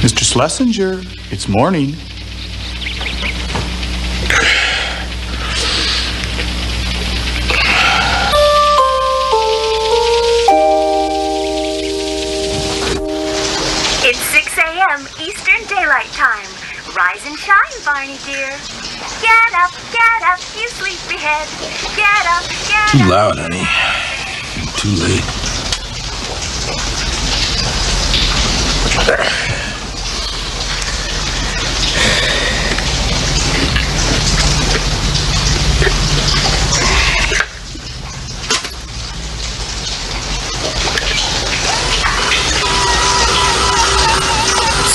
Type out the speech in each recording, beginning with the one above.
Mr. Schlesinger, it's morning. It's 6 a.m. Eastern Daylight Time. Rise and shine, Barney dear. Get up, you sleepyhead. Get up, get up. Too loud, honey. Too late.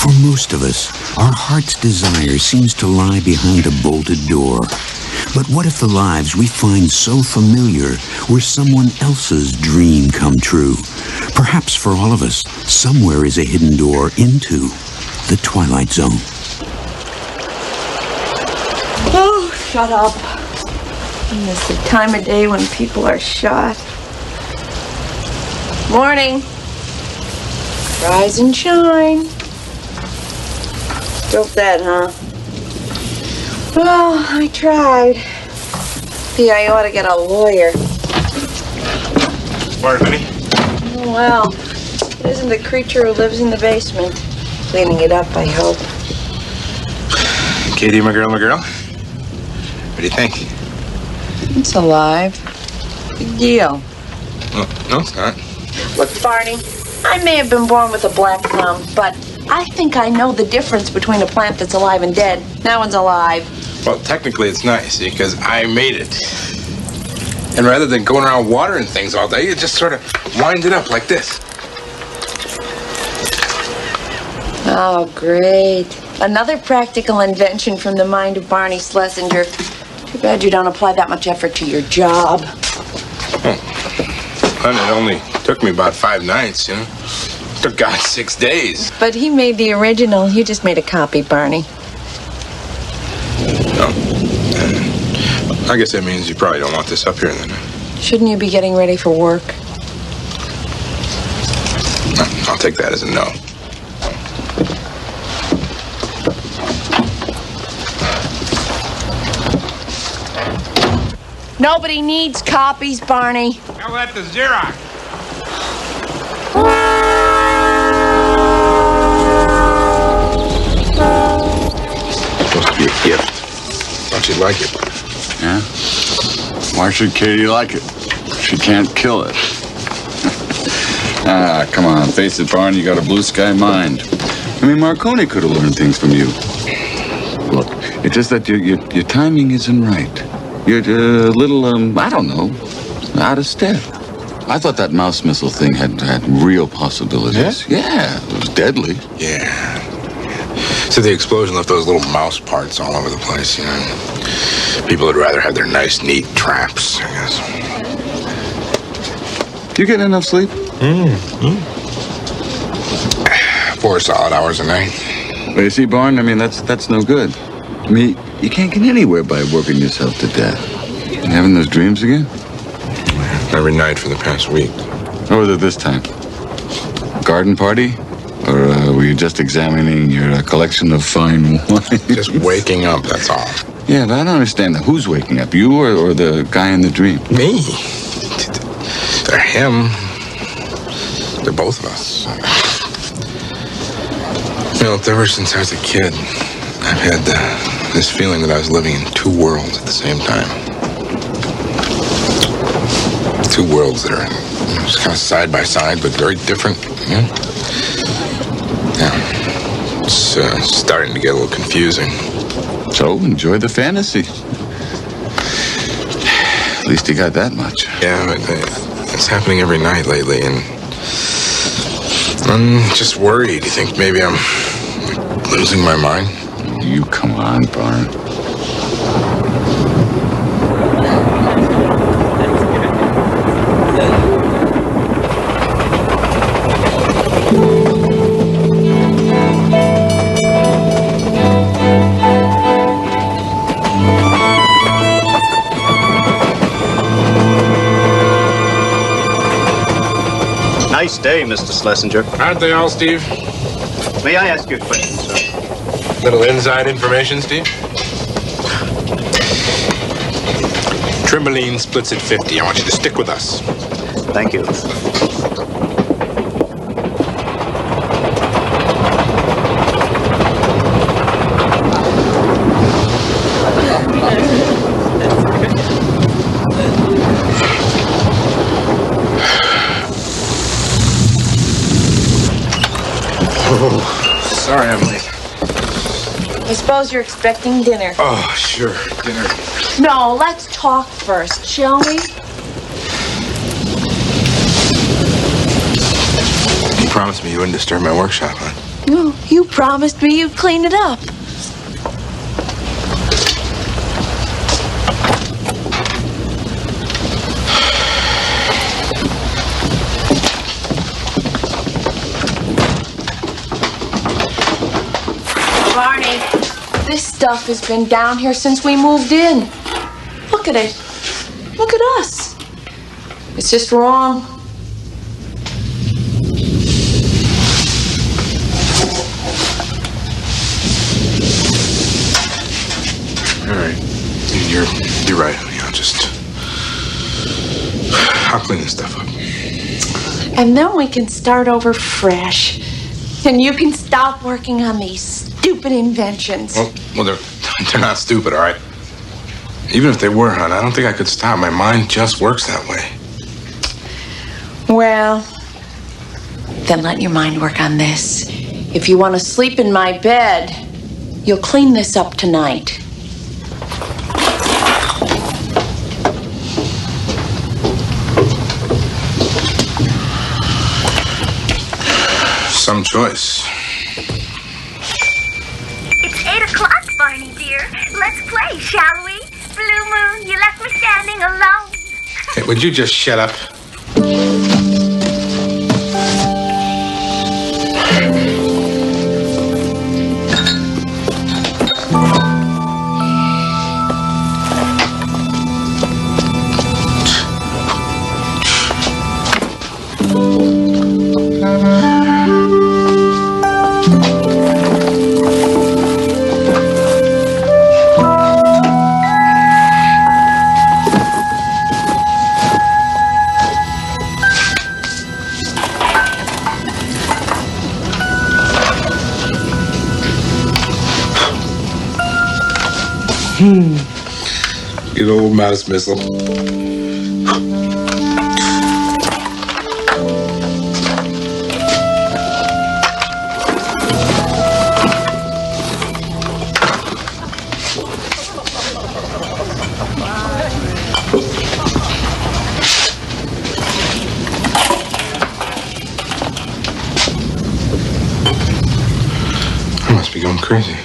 For most of us, our heart's desire seems to lie behind a bolted door. But what if the lives we find so familiar were someone else's dream come true? Perhaps for all of us, somewhere is a hidden door into the Twilight Zone. Oh, shut up. And it's the time of day when people are shot. Morning. Rise and shine. Built that, huh? Well, I tried. Maybe I ought to get a lawyer. Morning, honey. Oh, well. It isn't the creature who lives in the basement. Cleaning it up, I hope. Katie, my girl. What do you think? It's alive. Big deal. No, it's not. Look, Barney, I may have been born with a black thumb, but I think I know the difference between a plant that's alive and dead. That one's alive. Well, technically it's nice, see, because I made it. And rather than going around watering things all day, you just sort of wind it up like this. Oh, great. Another practical invention from the mind of Barney Schlesinger. Too bad you don't apply that much effort to your job. And it only took me about 5 nights, you know. Took God 6 days. But he made the original. You just made a copy, Barney. Oh. I guess that means you probably don't want this up here then. Shouldn't you be getting ready for work? I'll take that as a no. Nobody needs copies, Barney. How about the Xerox? Supposed to be a gift. Thought you'd like it. Yeah? Why should Katie like it? She can't kill it. Come on, face it, Barney, you got a blue sky mind. I mean, Marconi could have learned things from you. Look, it's just that your timing isn't right. You're a little, I don't know, out of step. I thought that mouse missile thing had real possibilities. Yeah, it was deadly. Yeah. So the explosion left those little mouse parts all over the place, you know. People would rather have their nice, neat traps, I guess. You get enough sleep? 4 solid hours a night. Well, you see, Barn, I mean, that's no good. I mean, you can't get anywhere by working yourself to death. You having those dreams again? Every night for the past week. What was it this time? Garden party? Or were you just examining your collection of fine wine? Just waking up, that's all. Yeah, but I don't understand that. Who's waking up? You or the guy in the dream? Me? They're him. They're both of us. You know, ever since I was a kid, I've had this feeling that I was living in 2 worlds at the same time. 2 worlds that are just kind of side by side, but very different. Yeah. It's starting to get a little confusing. So enjoy the fantasy. At least you got that much. Yeah, but it's happening every night lately, and I'm just worried. You think maybe I'm losing my mind? You come on, Barn. Nice day, Mr. Schlesinger. Aren't they all, Steve? May I ask you a question, sir? Little inside information, Steve? Trimboline splits at 50. I want you to stick with us. Thank you. Sorry I'm late. I suppose you're expecting dinner. Oh, sure. Dinner. No, let's talk first, shall we? You promised me you wouldn't disturb my workshop, huh? No, you promised me you'd clean it up. Barney, this stuff has been down here since we moved in. Look at it. Look at us. It's just wrong. All right. You're right. I'll clean this stuff up. And then we can start over fresh. And you can stop working on these stupid inventions. Well, they're not stupid, all right? Even if they were, hon, I don't think I could stop. My mind just works that way. Well, then let your mind work on this. If you want to sleep in my bed, you'll clean this up tonight. Some choice. It's 8 o'clock, Barney dear. Let's play, shall we? Blue moon, you left me standing alone. Hey, would you just shut up? Good old mouse missile. I must be going crazy.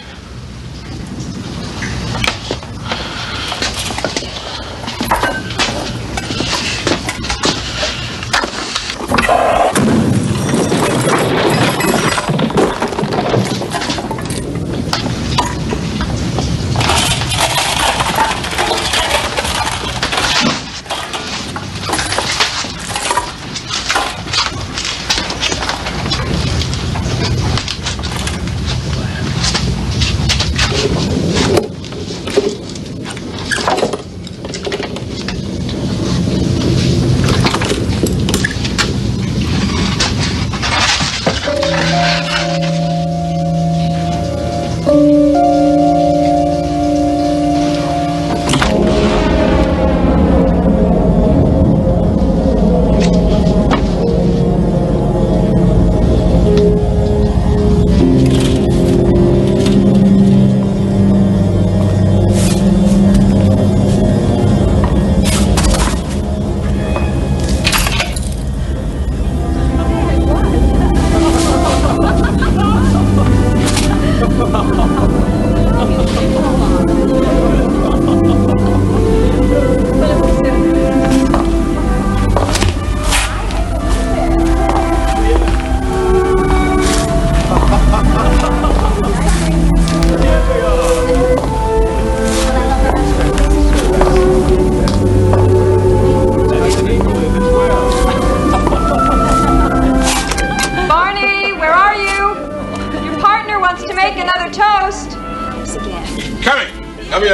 I'll be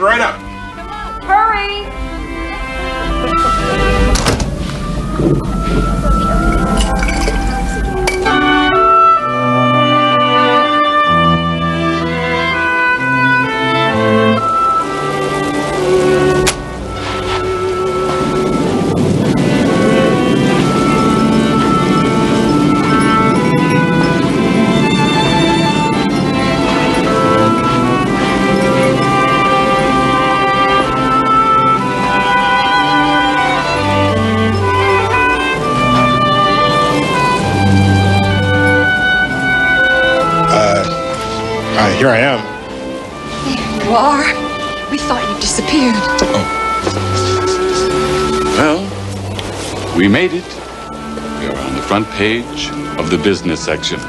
right up. Hurry! Here I am. There you are. We thought you disappeared. Well, we made it. We are on the front page of the business section.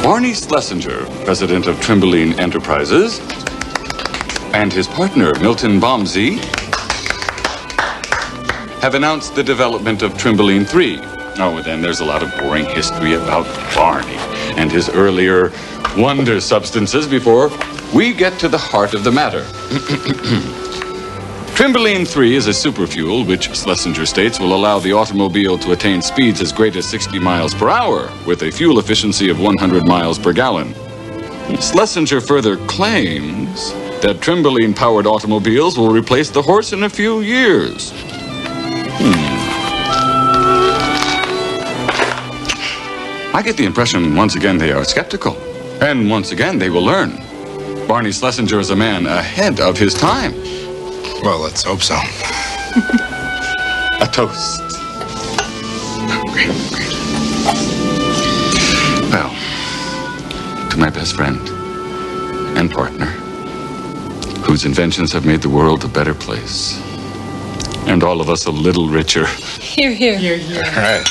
Barney Schlesinger, president of Trimboline Enterprises, and his partner, Milton Bomsey, have announced the development of Trimboline 3. Oh, and then there's a lot of boring history about Barney and his earlier wonder substances before we get to the heart of the matter. Trimboline 3 is a superfuel which Schlesinger states will allow the automobile to attain speeds as great as 60 miles per hour with a fuel efficiency of 100 miles per gallon. Schlesinger further claims that Trimboline-powered automobiles will replace the horse in a few years. I get the impression, once again, they are skeptical. And once again, they will learn. Barney Schlesinger is a man ahead of his time. Well, let's hope so. A toast. Great. Well, to my best friend and partner, whose inventions have made the world a better place, and all of us a little richer. Here, here. All right.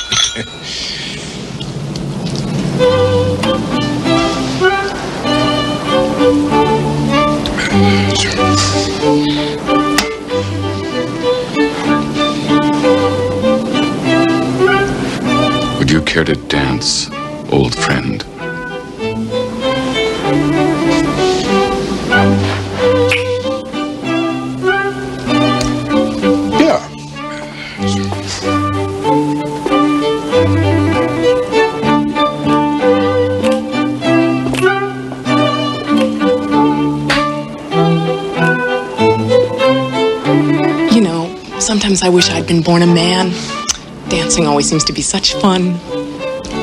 Would you care to dance, old friend? Yeah. You know, sometimes I wish I'd been born a man. Dancing always seems to be such fun.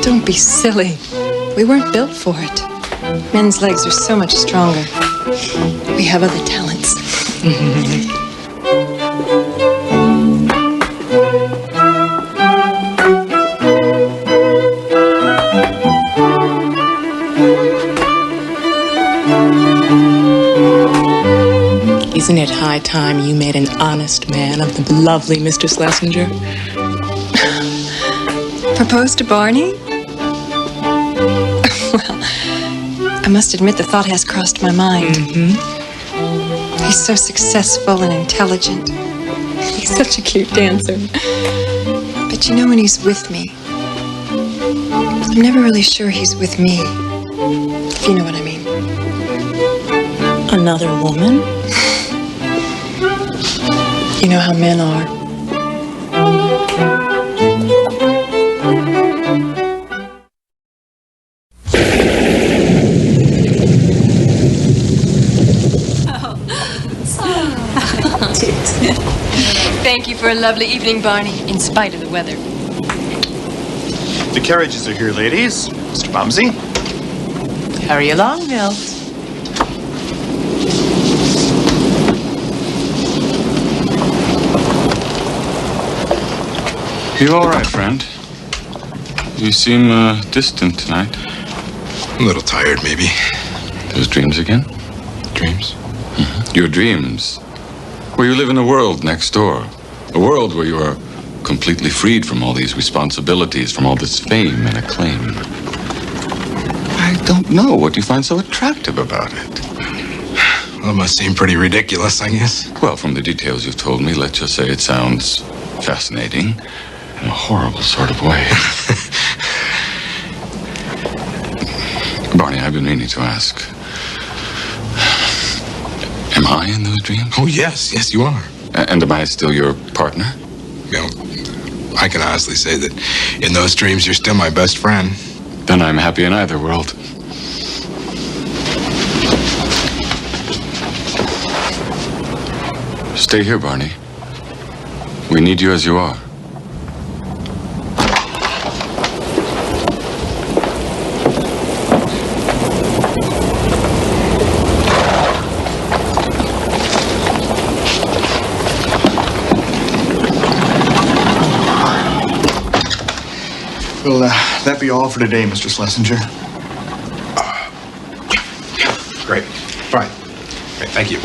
Don't be silly. We weren't built for it. Men's legs are so much stronger. We have other talents. Isn't it high time you made an honest man of the lovely Mr. Schlesinger? Propose to Barney? Well, I must admit the thought has crossed my mind. He's so successful and intelligent. He's such a cute dancer. But you know, when he's with me, I'm never really sure he's with me. If you know what I mean. Another woman? You know how men are. Thank you for a lovely evening, Barney, in spite of the weather. The carriages are here, ladies. Mr. Bomsey. Hurry along, Milt. You all right, friend? You seem distant tonight. A little tired, maybe. Those dreams again? Dreams? Mm-hmm. Your dreams. Where you live in a world next door. A world where you are completely freed from all these responsibilities, from all this fame and acclaim. I don't know what you find so attractive about it. Well, it must seem pretty ridiculous, I guess. Well, from the details you've told me, let's just say it sounds fascinating in a horrible sort of way. Barney, I've been meaning to ask. Am I in those dreams? Oh, yes. Yes, you are. And am I still your partner? You know, I can honestly say that in those dreams, you're still my best friend. Then I'm happy in either world. Stay here, Barney. We need you as you are. Will that be all for today, Mr. Schlesinger? Yeah, great. Fine. Great, thank you.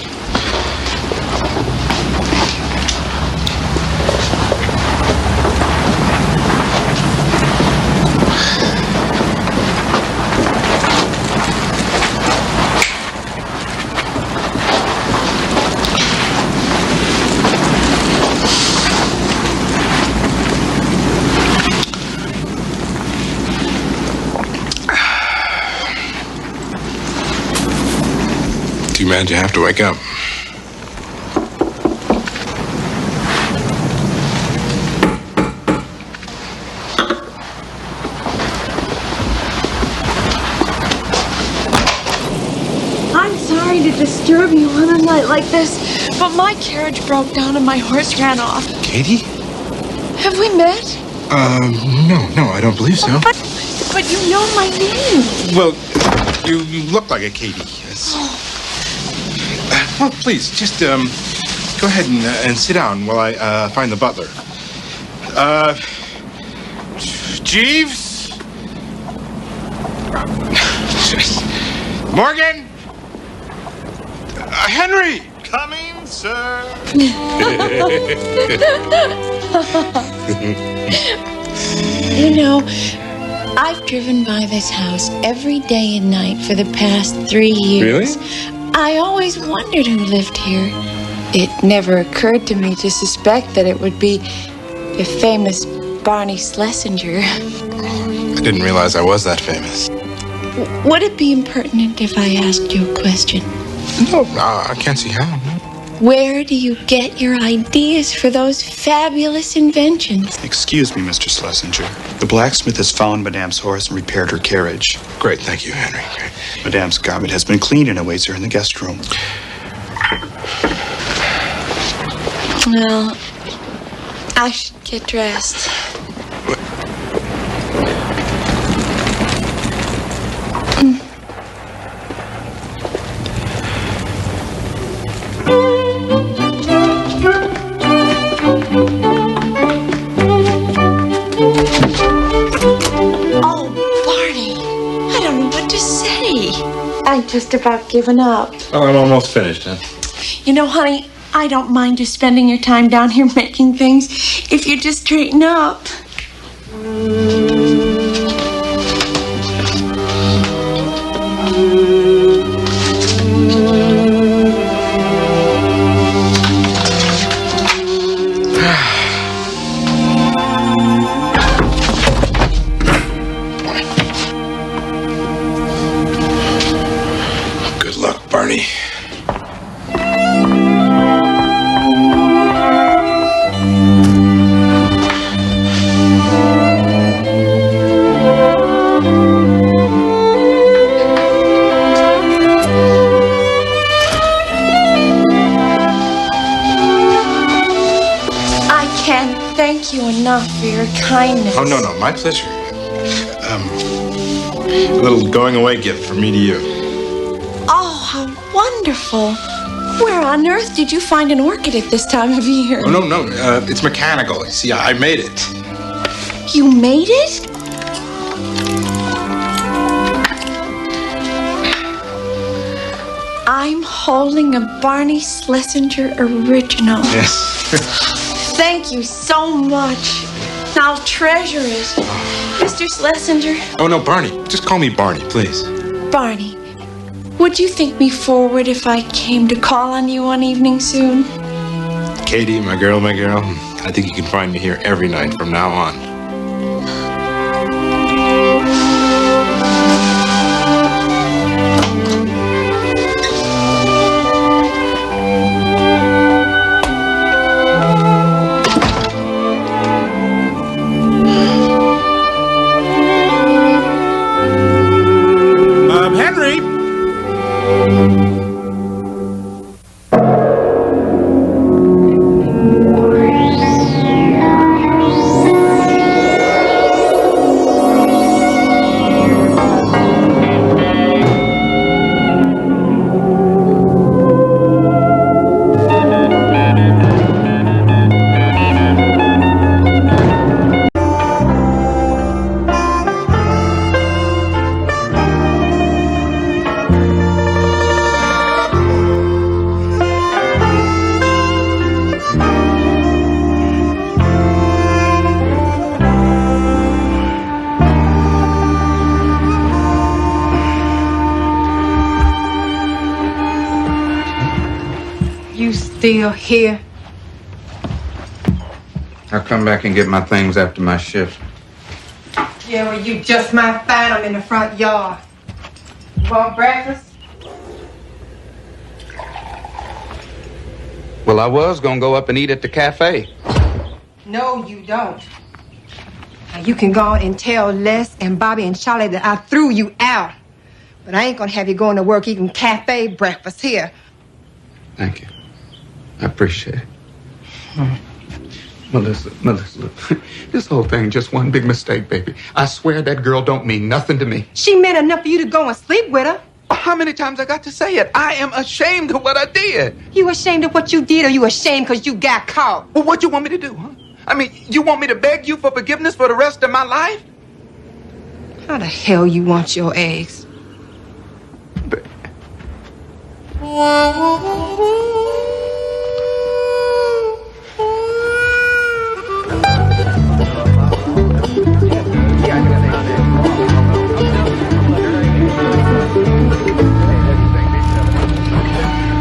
Too bad you have to wake up. I'm sorry to disturb you on a night like this, but my carriage broke down and my horse ran off. Katie? Have we met? No, I don't believe so. But you know my name. Well, you look like a Katie. Yes. Well, please, just go ahead and sit down while I find the butler. Jeeves? Morgan? Henry? Coming, sir. You know, I've driven by this house every day and night for the past 3 years. Really? I always wondered who lived here. It never occurred to me to suspect that it would be the famous Barney Schlesinger. I didn't realize I was that famous. Would it be impertinent if I asked you a question? No, I can't see how. Where do you get your ideas for those fabulous inventions? Excuse me, Mr. Schlesinger. The blacksmith has found Madame's horse and repaired her carriage. Great, thank you, Henry. Great. Madame's garment has been cleaned and awaits her in the guest room. Well, I should get dressed. I've just about given up. Oh, I'm almost finished, huh? You know, honey, I don't mind you spending your time down here making things if you just straighten up. Barney. I can't thank you enough for your kindness. Oh, no, my pleasure. A little going-away gift from me to you. Oh, how wonderful. Where on earth did you find an orchid at this time of year? Oh, no, it's mechanical. You see, I made it. You made it? I'm holding a Barney Schlesinger original. Yes. Thank you so much. I'll treasure it. Mr. Schlesinger. Oh, no, Barney. Just call me Barney, please. Barney, would you think me forward if I came to call on you one evening soon? Katie, my girl, I think you can find me here every night from now on. still here? I'll come back and get my things after my shift. Yeah, well, you just might find them in the front yard. You want breakfast? Well, I was gonna go up and eat at the cafe. No, you don't. Now, you can go on and tell Les and Bobby and Charlie that I threw you out. But I ain't gonna have you going to work eating cafe breakfast here. Thank you. I appreciate it. Melissa, look, this whole thing just one big mistake, baby. I swear that girl don't mean nothing to me. She meant enough for you to go and sleep with her. How many times I got to say it? I am ashamed of what I did. You ashamed of what you did, or you ashamed because you got caught? Well, what you want me to do, huh? I mean, you want me to beg you for forgiveness for the rest of my life? How the hell you want your eggs?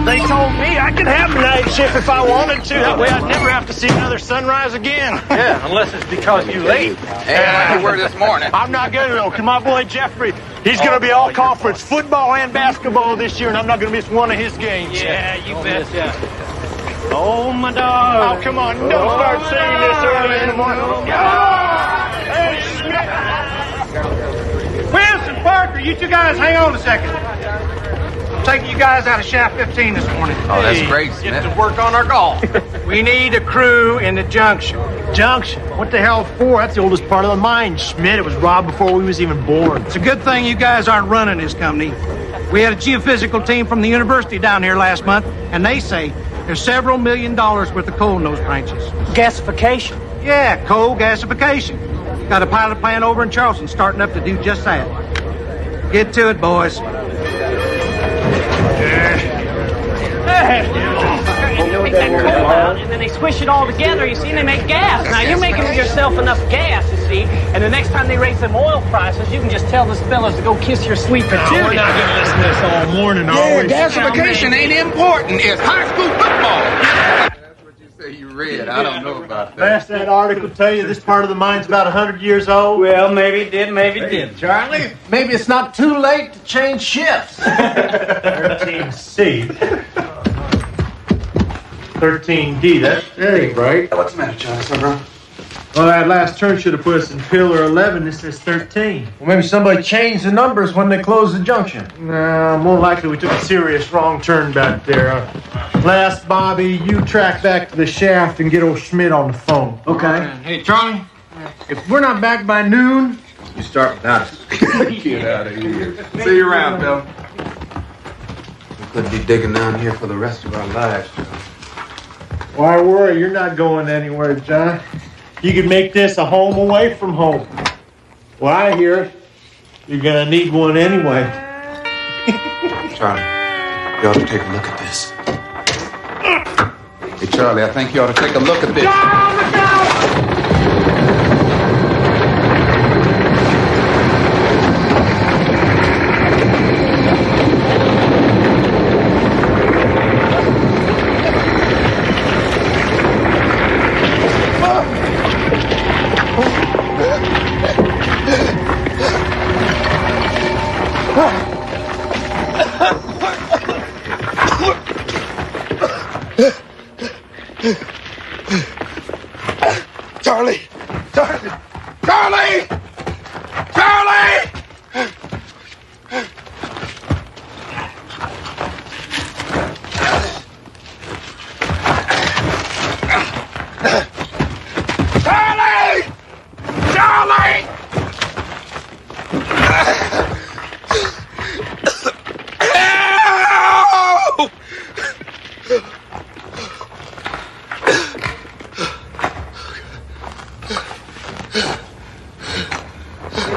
They told me I could have a night shift if I wanted to. That way I'd never have to see another sunrise again. Yeah, unless it's because you late. Hey, you were this morning. I'm not going to, though, because my boy Jeffrey, he's going to be all conference football and basketball this year, and I'm not going to miss one of his games. Yeah, you bet. Oh, my dog. Oh, come on. Don't start singing this early in the morning. Wilson, Parker, you two guys hang on a second. I'm taking you guys out of shaft 15 this morning. Oh, that's great, Smith. Get to work on our golf. We need a crew in the junction. Junction? What the hell for? That's the oldest part of the mine, Schmidt. It was robbed before we was even born. It's a good thing you guys aren't running this company. We had a geophysical team from the university down here last month, and they say there's several $1 million worth of coal in those branches. Gasification? Yeah, coal gasification. Got a pilot plant over in Charleston starting up to do just that. Get to it, boys. Take that coal out, and then they squish it all together, you see, and they make gas. Now, you're making yourself enough gas, you see, and the next time they raise them oil prices, you can just tell those fellas to go kiss your sweet patootie. We're not going to listen to this all morning, Yeah, gasification ain't important. It's high school football. That's what you say you read. I don't know about that. Last that article tell you this part of the mine's about 100 years old? Well, maybe it did, maybe it didn't. Charlie, maybe it's not too late to change shifts. 13C. 13D, that ain't right. What's the matter, Charlie? Bro? Well, that last turn should have put us in pillar 11. This says 13. Well, maybe somebody changed the numbers when they closed the junction. Nah, more likely we took a serious wrong turn back there. Last, Bobby, you track back to the shaft and get old Schmidt on the phone. Okay. Hey, Charlie, if we're not back by noon, You start without us. Get out of here. See you around, Bill. We could be digging down here for the rest of our lives, Joe. why worry? You're not going anywhere, John. You can make this a home away from home. Well, I hear you're gonna need one anyway. Charlie, you ought to take a look at this. Hey, Charlie, I think you ought to take a look at this. Charlie! Charlie! Charlie! Charlie! Charlie! Charlie!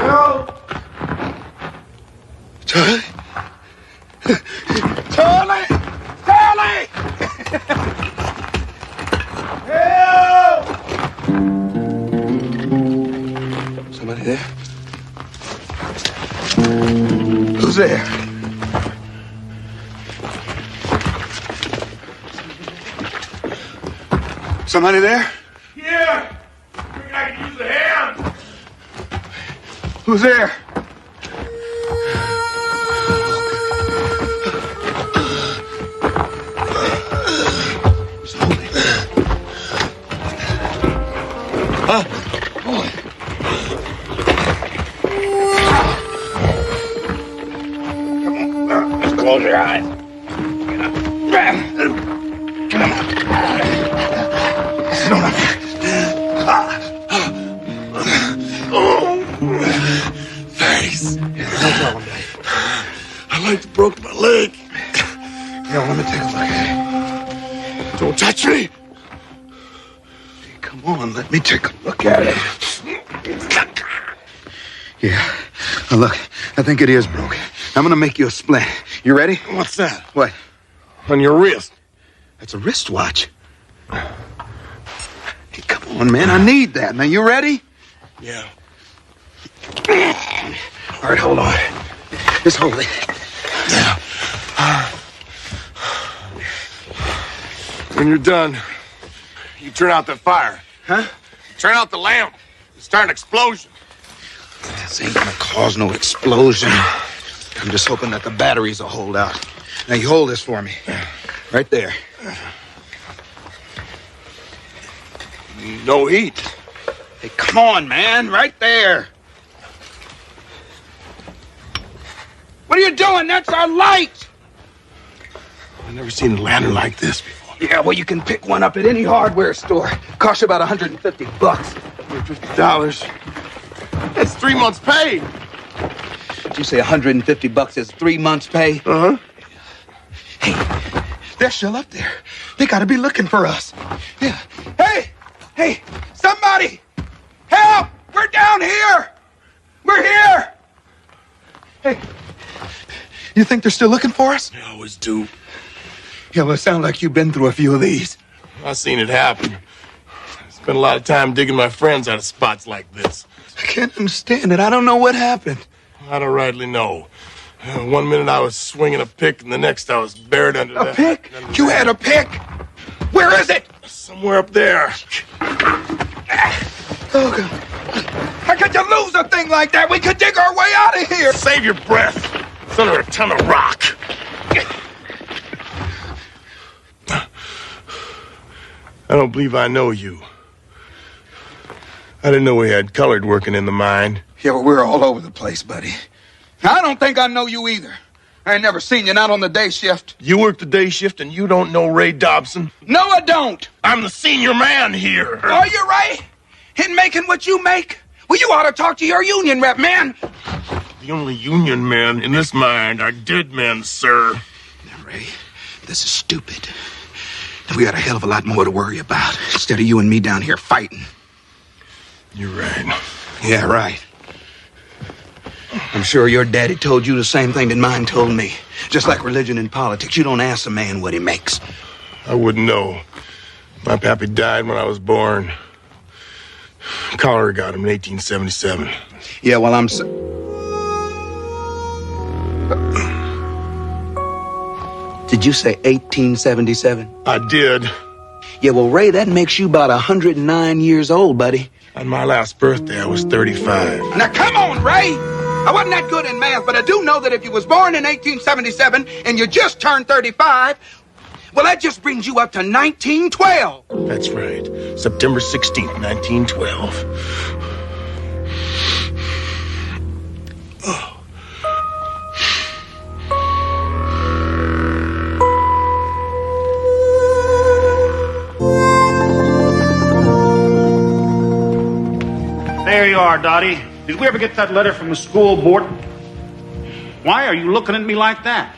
Help! Charlie? Charlie! Charlie! Help! Somebody there? Who's there? Somebody there? Yeah! I can use a hand! Who's there? Close your eyes. Come on. Sit on Thanks. No problem, Dave. I like to broke my leg. Yeah, let me take a look at it. Don't touch me. Come on, let me take a look at it. Yeah. Now look, I think it is broken. I'm gonna make you a splint. You ready? What's that? What? On your wrist. That's a wristwatch. Hey, come on, man. I need that. Now, you ready? Yeah. All right, hold on. Just hold it. Yeah. When you're done, you turn out that fire. Huh? Turn out the lamp. Start an explosion. This ain't gonna cause no explosion. I'm just hoping that the batteries will hold out. Now, you hold this for me. Right there. No heat. Hey, come on, man. Right there. What are you doing? That's our light. I've never seen a lantern like this before. Yeah, well, you can pick one up at any hardware store. Costs you about $150. $50. That's 3 months' pay. Did you say $150 is 3 months' pay? Uh-huh. Hey, they're still up there. They gotta be looking for us. Yeah. Hey, somebody! Help! We're down here! We're here! Hey, you think they're still looking for us? They always do. Yeah, well, it sounds like you've been through a few of these. I've seen it happen. I spent a lot of time digging my friends out of spots like this. I can't understand it. I don't know what happened. I don't rightly know. 1 minute I was swinging a pick, and the next I was buried under A pick? You had a pick? Where is it? Somewhere up there. Oh, God. How could you lose a thing like that? We could dig our way out of here. Save your breath. It's under a ton of rock. I don't believe I know you. I didn't know we had colored working in the mine. Yeah, well, we're all over the place, buddy. I don't think I know you either. I ain't never seen you, not on the day shift. You work the day shift and you don't know Ray Dobson? No, I don't. I'm the senior man here. Are you right? In making what you make? Well, you ought to talk to your union rep, man. The only union men in this mine are dead men, sir. Now, Ray, this is stupid. We got a hell of a lot more to worry about instead of you and me down here fighting. You're right. Yeah, right. I'm sure your daddy told you the same thing that mine told me. Just like religion and politics, you don't ask a man what he makes. I wouldn't know. My pappy died when I was born. Cholera got him in 1877. Yeah, well, Did you say 1877? I did. Yeah, well, Ray, that makes you about 109 years old, buddy. On my last birthday, I was 35. Now, come on, Ray! I wasn't that good in math, but I do know that if you was born in 1877 and you just turned 35, well, that just brings you up to 1912. That's right. September 16th, 1912. Oh. There you are, Dottie. Did we ever get that letter from the school board? Why are you looking at me like that?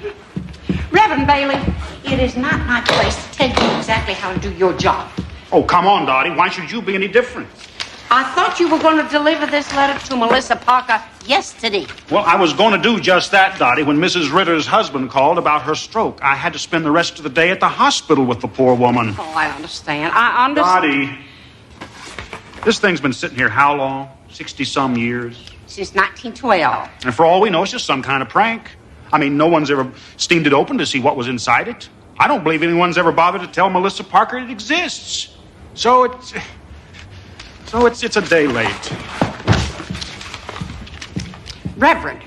Reverend Bailey, it is not my place to tell you exactly how to do your job. Oh, come on, Dottie. Why should you be any different? I thought you were going to deliver this letter to Melissa Parker yesterday. Well, I was going to do just that, Dottie, when Mrs. Ritter's husband called about her stroke. I had to spend the rest of the day at the hospital with the poor woman. Oh, I understand. I understand. Dottie, this thing's been sitting here how long? 60-some years? Since 1912. And for all we know, it's just some kind of prank. I mean, no one's ever steamed it open to see what was inside it. I don't believe anyone's ever bothered to tell Melissa Parker it exists. So it's a day late. Reverend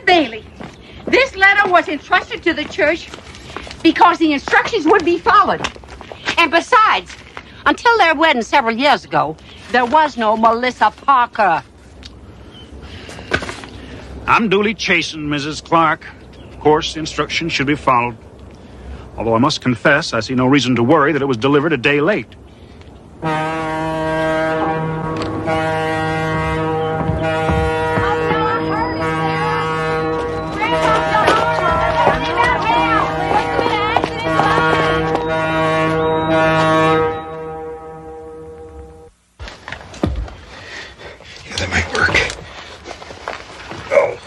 Bailey, this letter was entrusted to the church because the instructions would be followed. And besides, until their wedding several years ago, there was no Melissa Parker. I'm duly chastened, Mrs. Clark. Of course, the instructions should be followed. Although I must confess, I see no reason to worry that it was delivered a day late. Yeah, that might work. Oh.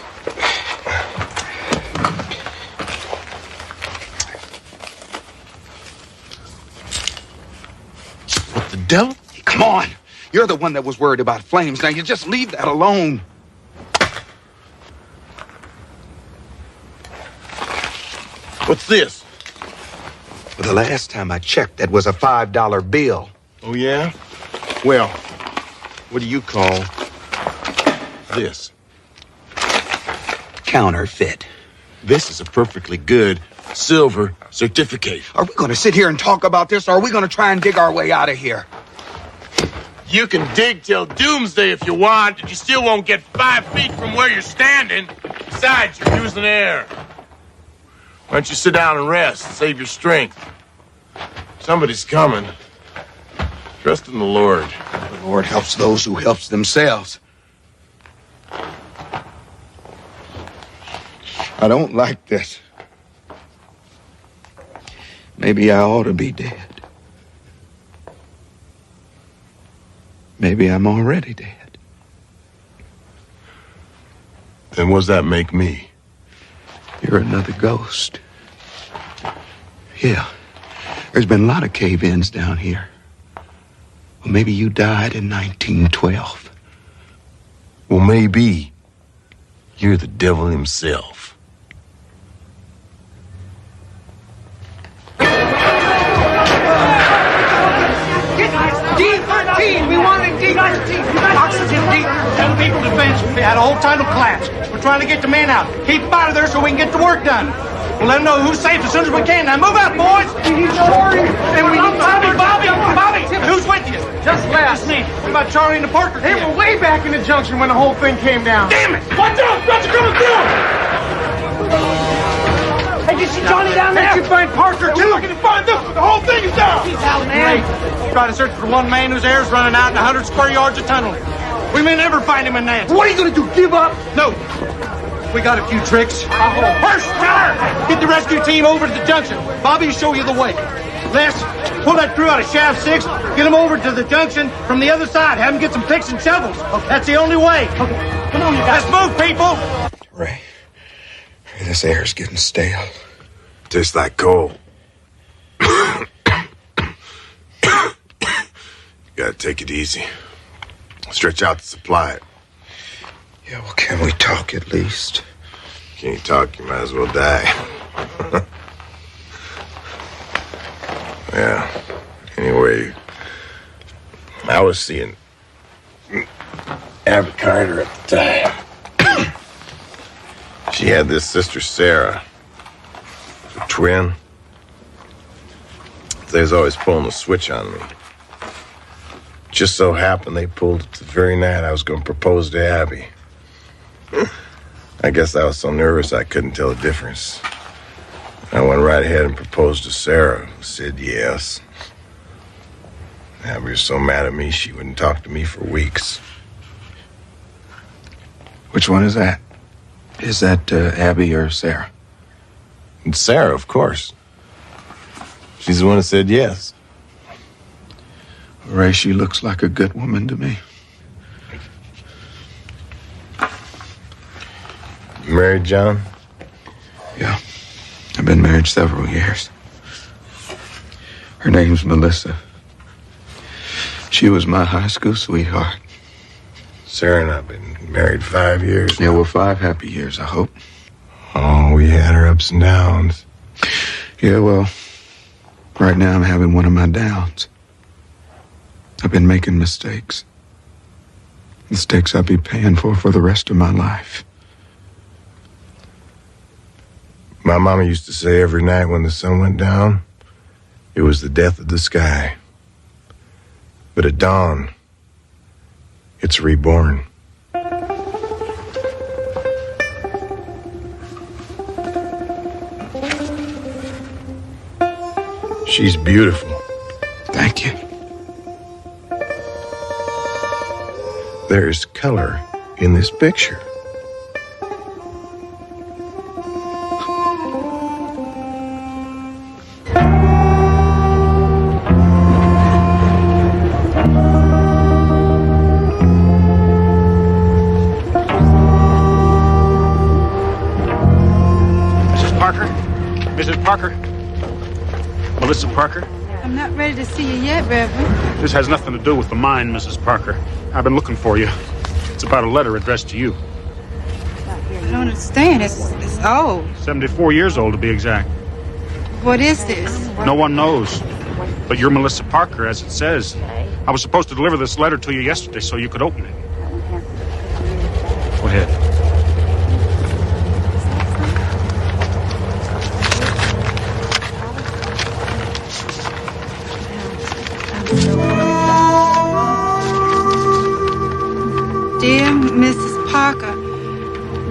What the devil? Come on. You're the one that was worried about flames. Now, you just leave that alone. What's this? Well, the last time I checked, that was a $5 bill. Oh, yeah? Well, what do you call this? Counterfeit. This is a perfectly good silver certificate. Are we going to sit here and talk about this, or are we going to try and dig our way out of here? You can dig till doomsday if you want, and you still won't get 5 feet from where you're standing. Besides, you're using air. Why don't you sit down and rest, save your strength? Somebody's coming. Trust in the Lord. The Lord helps those who helps themselves. I don't like this. Maybe I ought to be dead. Maybe I'm already dead. Then what does that make me? You're another ghost. Yeah. There's been a lot of cave-ins down here. Well, maybe you died in 1912. Well, maybe you're the devil himself. D13! We wanted D13! Oxygen D. 10 people defense. We had a whole tidal collapse. We're trying to get the man out. Keep him out of there so we can get the work done. We'll let them know who's safe as soon as we can. Now move out, boys! We need Charlie! And we need Bobby! Who's with you? Just last. Me. What about Charlie and the Parker? They were way back in the junction when the whole thing came down. Damn it! Watch out! Got you coming through! Hey, did you see Johnny down there? Did you find Parker, too? We're looking to find this, but the whole thing is down! He's out, man. Try to search for one man whose air's running out in 100 square yards of tunnel. We may never find him in that. What are you going to do, give up? No. We got a few tricks. First, Tyler, get the rescue team over to the junction. Bobby will show you the way. Les, pull that crew out of shaft 6. Get them over to the junction from the other side. Have them get some picks and shovels. Okay. That's the only way. Okay. Come on, you guys. Let's move, people. Ray, this air's getting stale. Tastes like coal. You gotta take it easy. Stretch out the supply. Yeah, well, can we talk at least? Can't talk, you might as well die. Yeah. Anyway, I was seeing Abby Carter at the time. She had this sister, Sarah. A twin. They was always pulling a switch on me. Just so happened they pulled it the very night I was going to propose to Abby. I guess I was so nervous I couldn't tell the difference. I went right ahead and proposed to Sarah, who said yes. Abby was so mad at me she wouldn't talk to me for weeks. Which one is that? Is that Abby or Sarah? It's Sarah, of course. She's the one that said yes. Ray, she looks like a good woman to me. You married, John? Yeah. I've been married several years. Her name's Melissa. She was my high school sweetheart. Sarah and I have been married 5 years. Yeah, well, 5 happy years, I hope. Oh, we had our ups and downs. Yeah, well, right now I'm having one of my downs. I've been making mistakes. Mistakes I'll be paying for the rest of my life. My mama used to say every night when the sun went down, it was the death of the sky. But at dawn, it's reborn. She's beautiful. Thank you. There's color in this picture. Mrs. Parker? Melissa Parker? I'm not ready to see you yet, Reverend. This has nothing to do with the mine, Mrs. Parker. I've been looking for you. It's about a letter addressed to you. I don't understand. It's old. 74 years old, to be exact. What is this? No one knows. But you're Melissa Parker, as it says. I was supposed to deliver this letter to you yesterday so you could open it. Go ahead. Dear Mrs. Parker,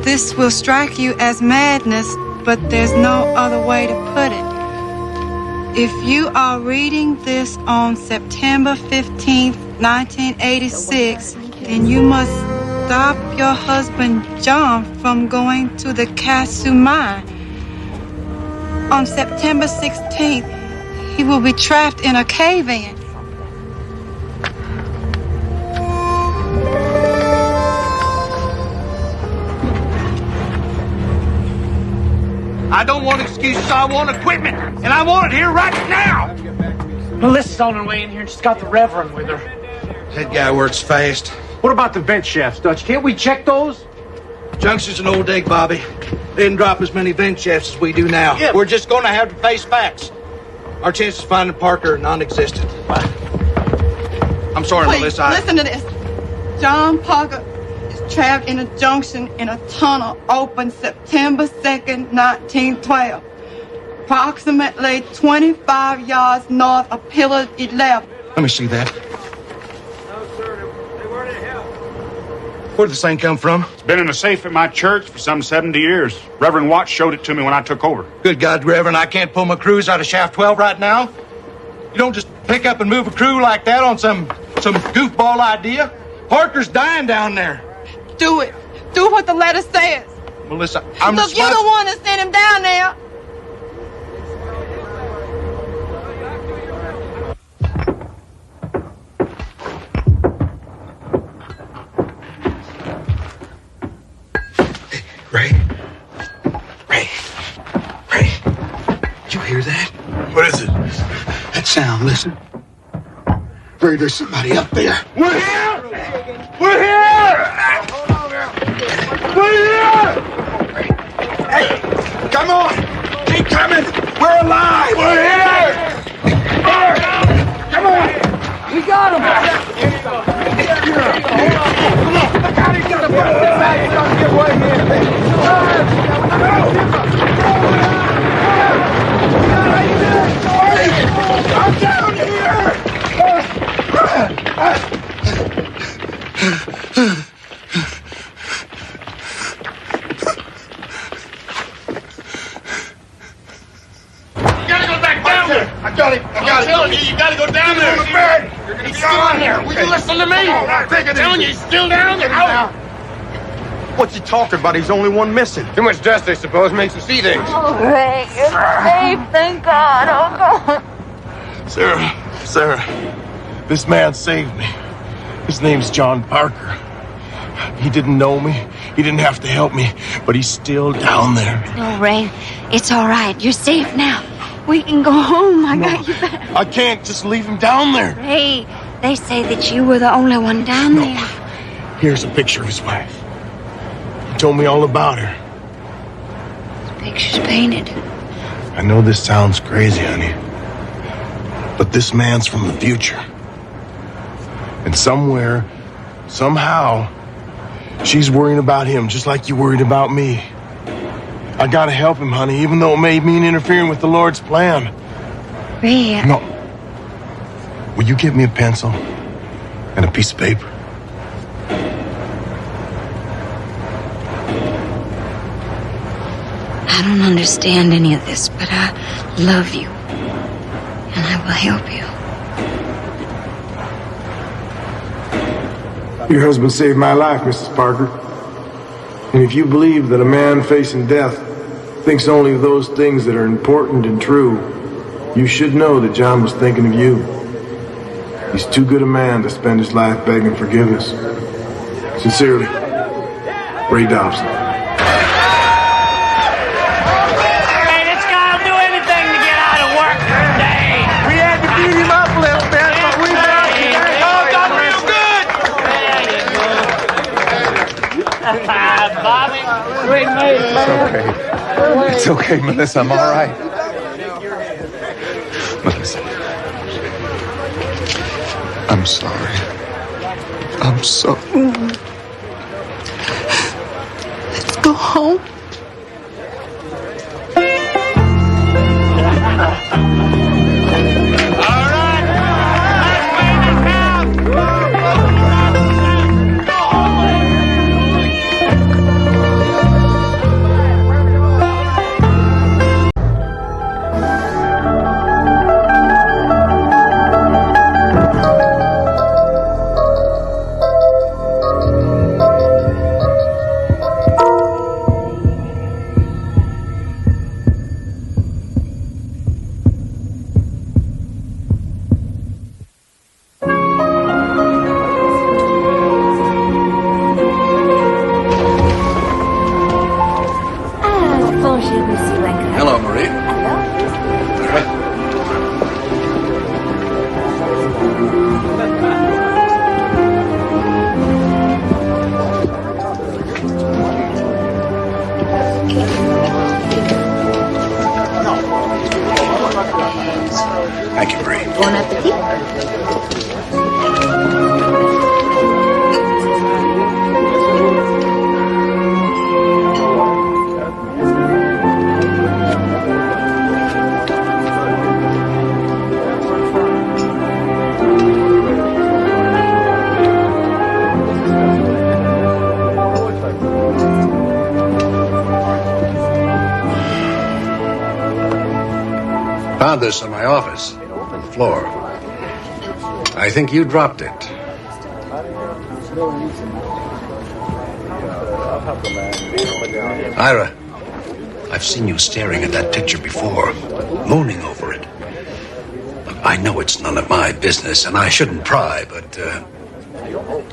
this will strike you as madness, but there's no other way to put it. If you are reading this on September 15th, 1986, then you must stop your husband John from going to the Casu mine. On September 16th, he will be trapped in a cave-in. I don't want excuses. I want equipment, and I want it here right now. Melissa's on her way in here. She's got the Reverend with her. That guy works fast. What about the vent shafts, Dutch? Can't we check those? Junction's an old dig, Bobby. They didn't drop as many vent shafts as we do now. Yeah. We're just going to have to face facts. Our chances of finding Parker are non-existent. I'm sorry, Please, Melissa. listen to this. John Parker is trapped in a junction in a tunnel opened September 2nd, 1912. Approximately 25 yards north of Pillar 11. Let me see that. Where'd this thing come from? It's been in a safe at my church for some 70 years. Reverend Watts showed it to me when I took over. Good God, Reverend, I can't pull my crews out of Shaft 12 right now. You don't just pick up and move a crew like that on some goofball idea. Parker's dying down there. Do it. Do what the letter says. Melissa, Look, you're the one that sent him down there. Ray. Did you hear that? What is it? That sound, listen. Ray, there's somebody up there. We're here! We're here! We're here! Hey, come on! Keep coming! We're alive! We're here! Come on! We got him! Come on! Look out! He's got a foot back! He's gonna get away here! I'm down here! I got him. I'm telling you, you gotta go down there. He's still down there. Will you listen to me? I'm telling you, he's still down there. What's he talking about? He's only one missing. Too much dust, I suppose, makes you see things. Oh, Ray, you're safe. Thank God. Oh, God. Sarah, this man saved me. His name's John Parker. He didn't know me. He didn't have to help me, but he's still down there. Oh, Ray, it's all right. You're safe now. We can go home. I got you back. I can't just leave him down there. Ray, they say that you were the only one down there. Here's a picture of his wife. He told me all about her. The picture's painted. I know this sounds crazy, honey, but this man's from the future. And somewhere, somehow, she's worrying about him just like you worried about me. I gotta help him, honey, even though it may mean interfering with the Lord's plan. Ray, No. Will you give me a pencil and a piece of paper? I don't understand any of this, but I love you. And I will help you. Your husband saved my life, Mrs. Parker. And if you believe that a man facing death thinks only of those things that are important and true, you should know that John was thinking of you. He's too good a man to spend his life begging forgiveness. Sincerely, Ray Dobson. Hey, this guy will do anything to get out of work for a day. We had to beat him up a little bit, but we got it. Oh, done real good. Bobby, sweet mate, man. It's okay, Melissa. I'm all right. Melissa. I'm sorry. I'm so... Let's go home. Hello, Marie. Thank you, Bree. Bon appetit. Found this in my office, on the floor. I think you dropped it. Ira, I've seen you staring at that picture before, mooning over it. Look, I know it's none of my business, and I shouldn't pry, but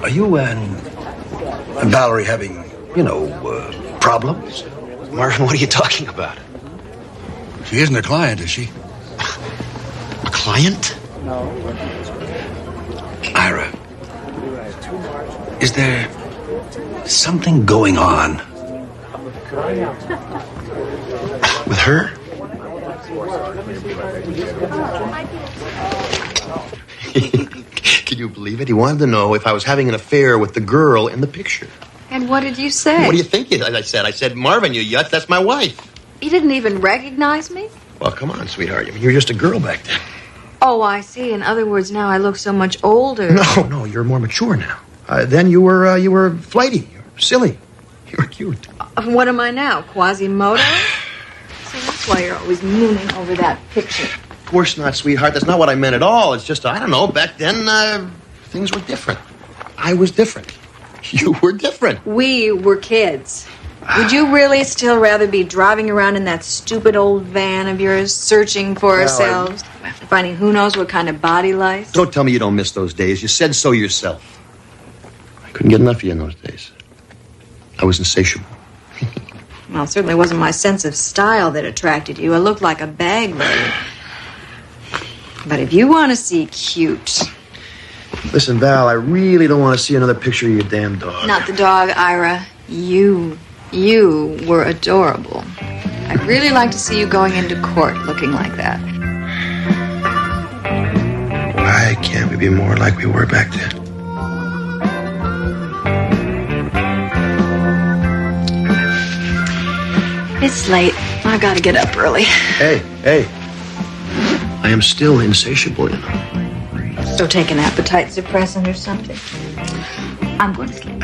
are you and Valerie having, problems? Marvin, what are you talking about? She isn't a client, is she? A client? Ira, is there something going on? With her? Can you believe it? He wanted to know if I was having an affair with the girl in the picture. And what did you say? What do you think? I said, Marvin, you yut, that's my wife. You didn't even recognize me? Well, come on, sweetheart. I mean, you were just a girl back then. Oh, I see. In other words, now I look so much older. No, you're more mature now. Then you were flighty, you were silly, you were cute. What am I now? Quasimodo? So that's why you're always mooning over that picture. Of course not, sweetheart. That's not what I meant at all. It's just, I don't know, back then, things were different. I was different. You were different. We were kids. Would you really still rather be driving around in that stupid old van of yours, searching for ourselves, finding who knows what kind of body lice? Don't tell me you don't miss those days. You said so yourself. I couldn't get enough of you in those days. I was insatiable. Well, it certainly wasn't my sense of style that attracted you. I looked like a bag lady. But if you want to see cute... Listen, Val, I really don't want to see another picture of your damn dog. Not the dog, Ira. You were adorable. I'd really like to see you going into court looking like that. Why can't we be more like we were back then? It's late. I gotta get up early. Hey. I am still insatiable, you know. So take an appetite suppressant or something. I'm going to sleep.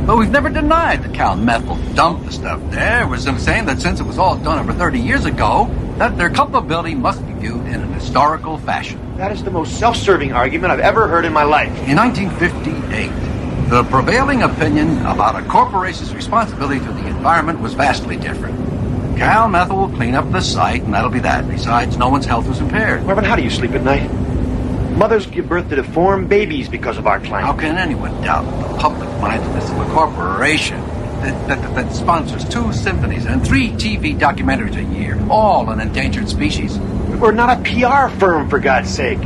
But we've never denied that Cal Methyl dumped the stuff there. We're simply saying that since it was all done over 30 years ago, that their culpability must be viewed in an historical fashion. That is the most self-serving argument I've ever heard in my life. In 1958, the prevailing opinion about a corporation's responsibility to the environment was vastly different. Cal Methyl will clean up the site, and that'll be that. Besides, no one's health was impaired. Marvin, how do you sleep at night? Mothers give birth to deformed babies because of our climate. How can anyone doubt the public-mindedness of a corporation that sponsors 2 symphonies and 3 TV documentaries a year, all on endangered species? We're not a PR firm, for God's sake.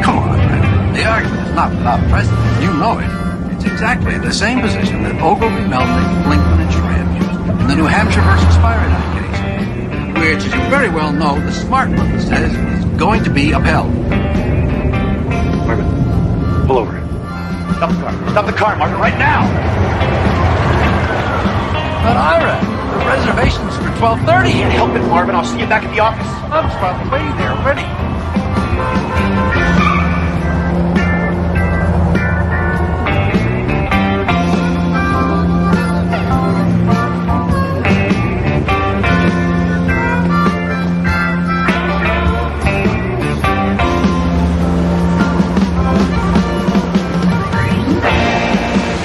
Come on, man. The argument is not without precedent. You know it. It's exactly the same position that Ogilvy, Melnick, Blinkman, and Schramm used in the New Hampshire versus Fahrenheit case, which, as you very well know, the smart one says is going to be upheld. Marvin, pull over. Stop the car. Stop the car, Marvin, right now! But Ira, the reservation's for 12:30. Can't help it, Marvin. I'll see you back at the office. I'm 12 way there already.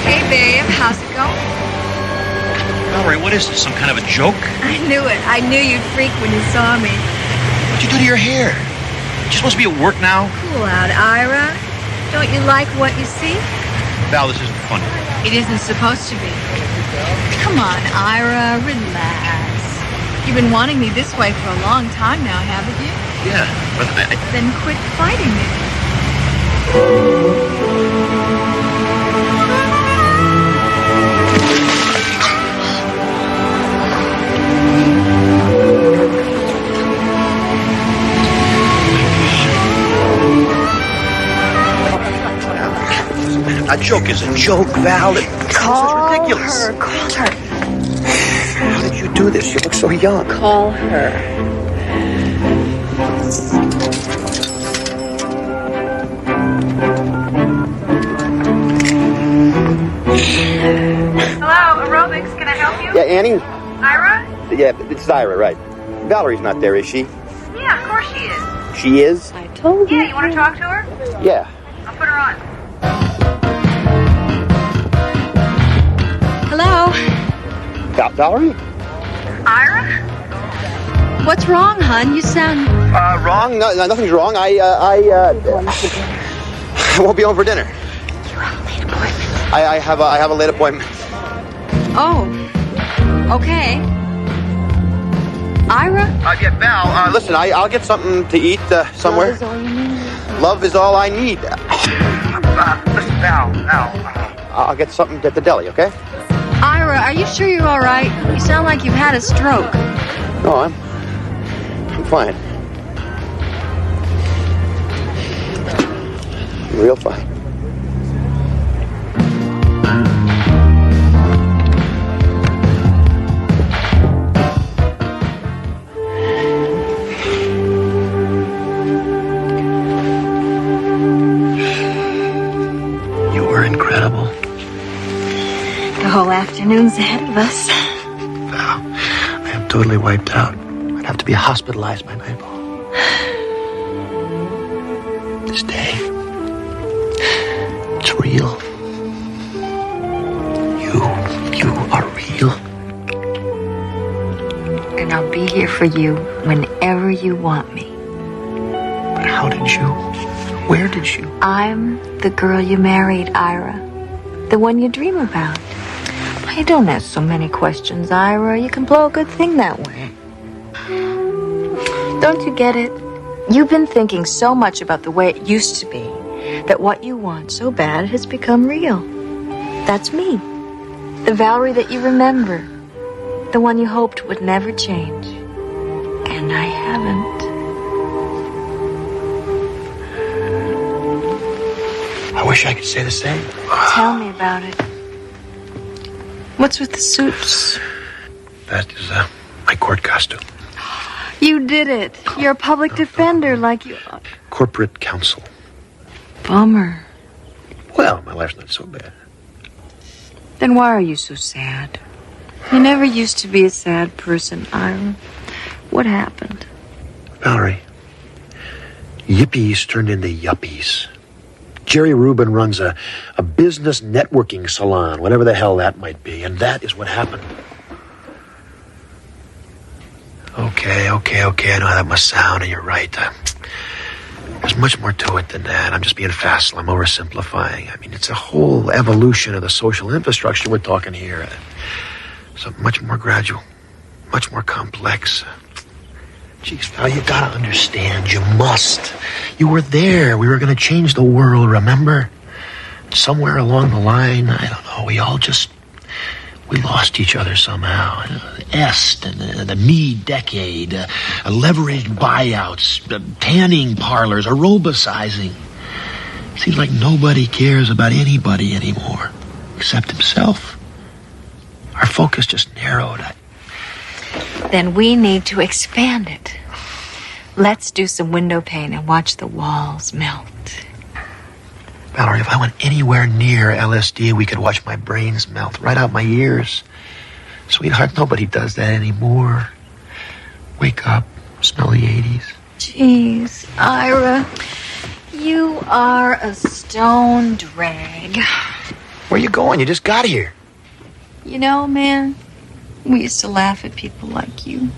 Hey, babe, how's it going? Valerie, what is this? Some kind of a joke? I knew it. I knew you'd freak when you saw me. What'd you do to your hair? You supposed to be at work now? Cool out, Ira. Don't you like what you see? Val, this isn't funny. It isn't supposed to be. Come on, Ira, relax. You've been wanting me this way for a long time now, haven't you? Yeah, but Then quit fighting me. A joke is a joke, Val. This is ridiculous. Call her. How did you do this? You look so young. Call her. Hello, aerobics. Can I help you? Yeah, Annie? Ira? Yeah, it's Ira, right. Valerie's not there, is she? Yeah, of course she is. She is? I told Yeah, you want to talk to her? Yeah. I'll put her on. Hello? Valerie? Ira? What's wrong, hon? You sound... Wrong? No, nothing's wrong. I won't be home for dinner. You have a late appointment. I have a late appointment. Oh. Okay. Ira? Yeah, Val, listen, I'll get something to eat somewhere. Love is all you need. Love is all I need. Listen, Val, I'll get something at the deli, okay? Ira, are you sure you're all right? You sound like you've had a stroke. No, I'm fine. I'm real fine. The whole afternoon's ahead of us. totally wiped out. I'd have to be hospitalized by nightfall. This day, it's real. You are real. And I'll be here for you whenever you want me. But how did you? Where did you? I'm the girl you married, Ira. The one you dream about. You don't ask so many questions, Ira. You can blow a good thing that way. Don't you get it? You've been thinking so much about the way it used to be that what you want so bad has become real. That's me. The Valerie that you remember. The one you hoped would never change. And I haven't. I wish I could say the same. Tell me about it. What's with the suits? That is my court costume. You did it. You're a public defender like you are. Corporate counsel. Bummer. Well, my life's not so bad. Then why are you so sad? You never used to be a sad person, Ira. What happened? Valerie, yippies turned into yuppies. Jerry Rubin runs a business networking salon, whatever the hell that might be, and that is what happened. Okay, I know how that must sound, and you're right. There's much more to it than that. I'm just being facile. I'm oversimplifying. I mean, it's a whole evolution of the social infrastructure we're talking here. Something much more gradual, much more complex. Geez, Val, you gotta understand. You must. You were there. We were gonna change the world, remember? Somewhere along the line, I don't know, we lost each other somehow. Est and the me decade, leveraged buyouts, tanning parlors, aerobicizing. Seems like nobody cares about anybody anymore, except himself. Our focus just narrowed. Then we need to expand it. Let's do some window pane and watch the walls melt. Valerie, if I went anywhere near LSD, we could watch my brains melt right out my ears. Sweetheart, nobody does that anymore. Wake up, smell the 80s. Jeez, Ira, you are a stone drag. Where you going? You just got here. You know, man, we used to laugh at people like you.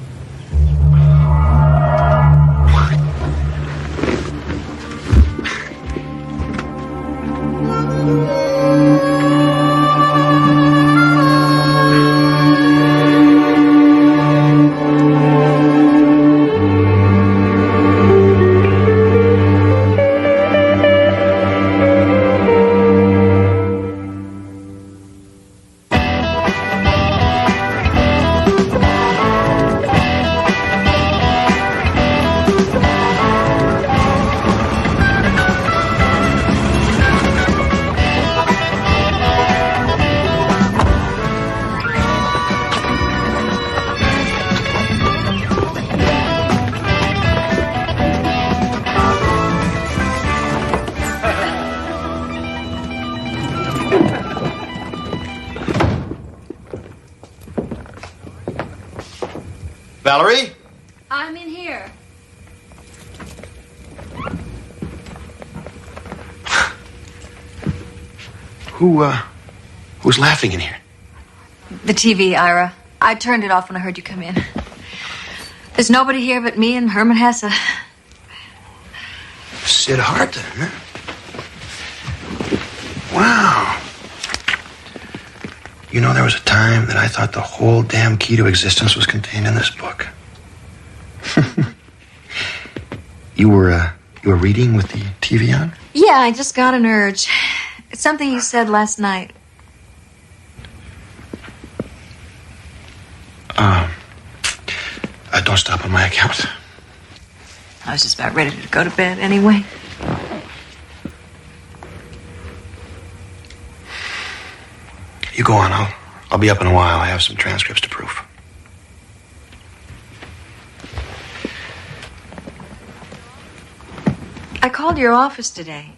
Valerie? I'm in here. Who's laughing in here? The TV, Ira. I turned it off when I heard you come in. There's nobody here but me and Herman Hesse. Sid Harton, huh? Wow. You know, there was a time that I thought the whole damn key to existence was contained in this book. You were reading with the TV on? Yeah, I just got an urge. It's something you said last night. Don't stop on my account. I was just about ready to go to bed anyway. You go on. I'll be up in a while. I have some transcripts to proof. I called your office today.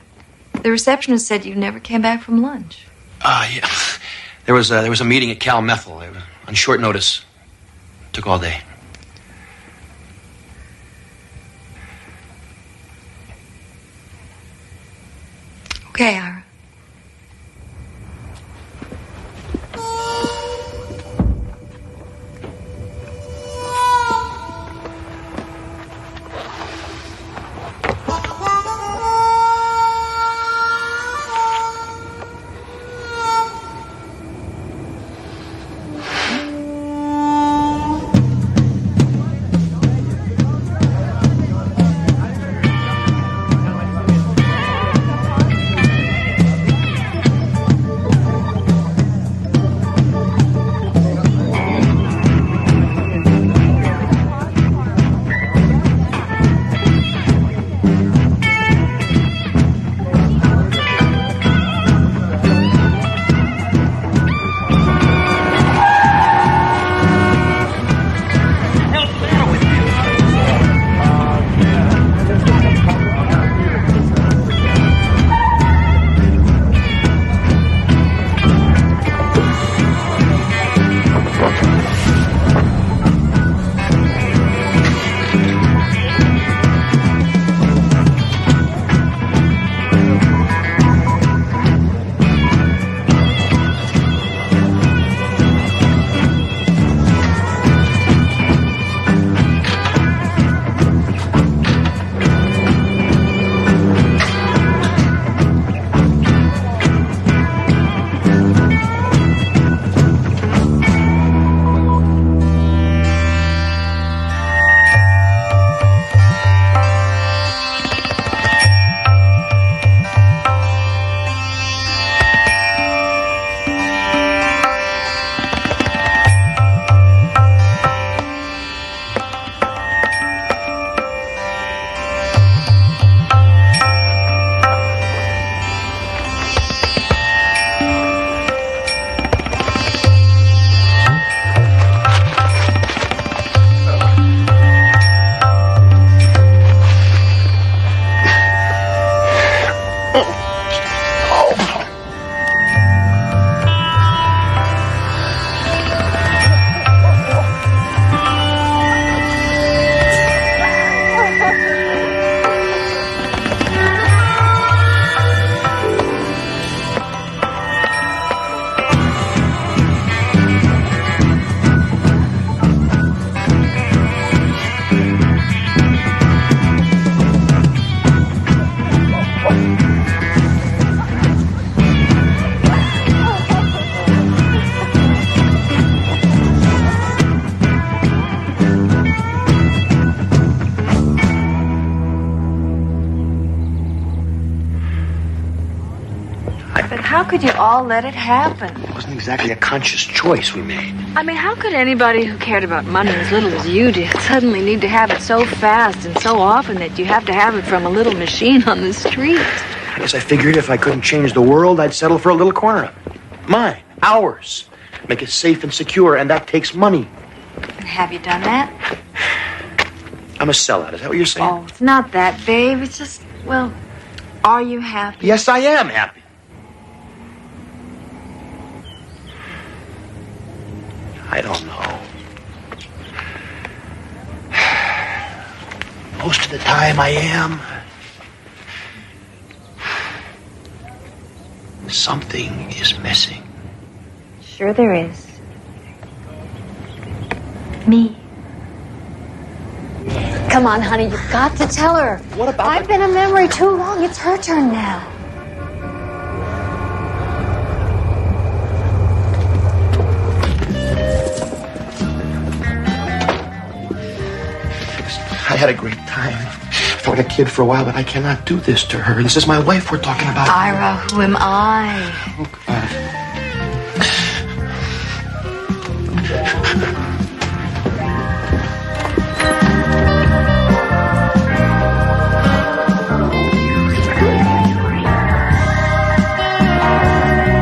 The receptionist said you never came back from lunch. Yeah. There was a meeting at Cal Methel on short notice. Took all day. Okay, Ira. How could you all let it happen? It wasn't exactly a conscious choice we made. I mean, how could anybody who cared about money as little as you did suddenly need to have it so fast and so often that you have to have it from a little machine on the street? I guess I figured if I couldn't change the world, I'd settle for a little corner of it. Mine. Ours. Make it safe and secure, and that takes money. And have you done that? I'm a sellout. Is that what you're saying? Oh, it's not that, babe. It's just, well, are you happy? Yes, I am happy. I don't know. Most of the time I am. Something is missing. Sure there is. Me. Come on, honey, you've got to tell her. What about I've been a memory too long. It's her turn now. I had a great time. Felt like a kid for a while, but I cannot do this to her. This is my wife we're talking about. Ira, who am I? Oh, God.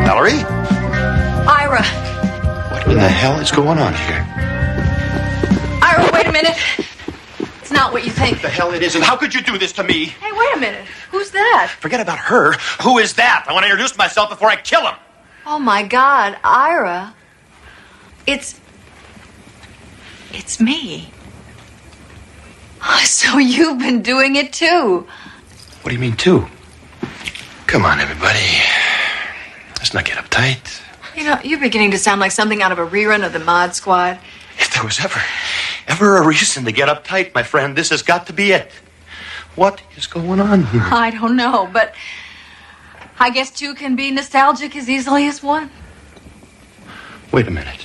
Valerie? Ira. What in the hell is going on here? Ira, wait a minute. It's not what you think. What the hell it isn't? How could you do this to me? Hey, wait a minute. Who's that? Forget about her. Who is that? I want to introduce myself before I kill him. Oh, my God. Ira. It's me. So you've been doing it, too. What do you mean, too? Come on, everybody. Let's not get uptight. You know, you're beginning to sound like something out of a rerun of the Mod Squad. If there was ever a reason to get uptight, my friend, this has got to be it. What is going on here? I don't know, but I guess two can be nostalgic as easily as one. Wait a minute.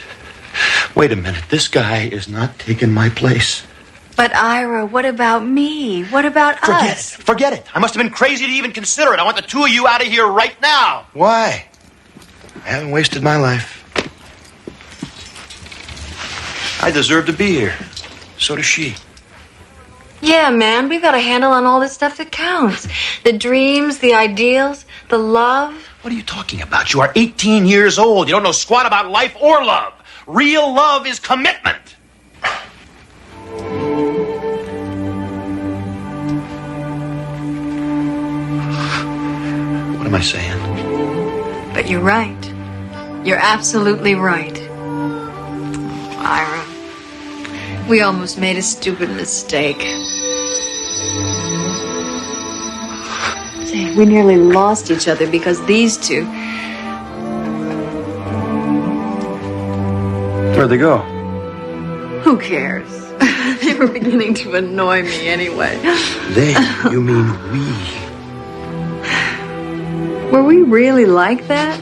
This guy is not taking my place. But Ira, what about me? What about us? Forget it. I must have been crazy to even consider it. I want the two of you out of here right now. Why? I haven't wasted my life. I deserve to be here. So does she. Yeah, man, we've got a handle on all this stuff that counts. The dreams, the ideals, the love. What are you talking about? You are 18 years old. You don't know squat about life or love. Real love is commitment. What am I saying? But you're right. You're absolutely right. Ira, we almost made a stupid mistake. Say, we nearly lost each other because these two. Where'd they go? Who cares? They were beginning to annoy me anyway. They? You mean we? Were we really like that?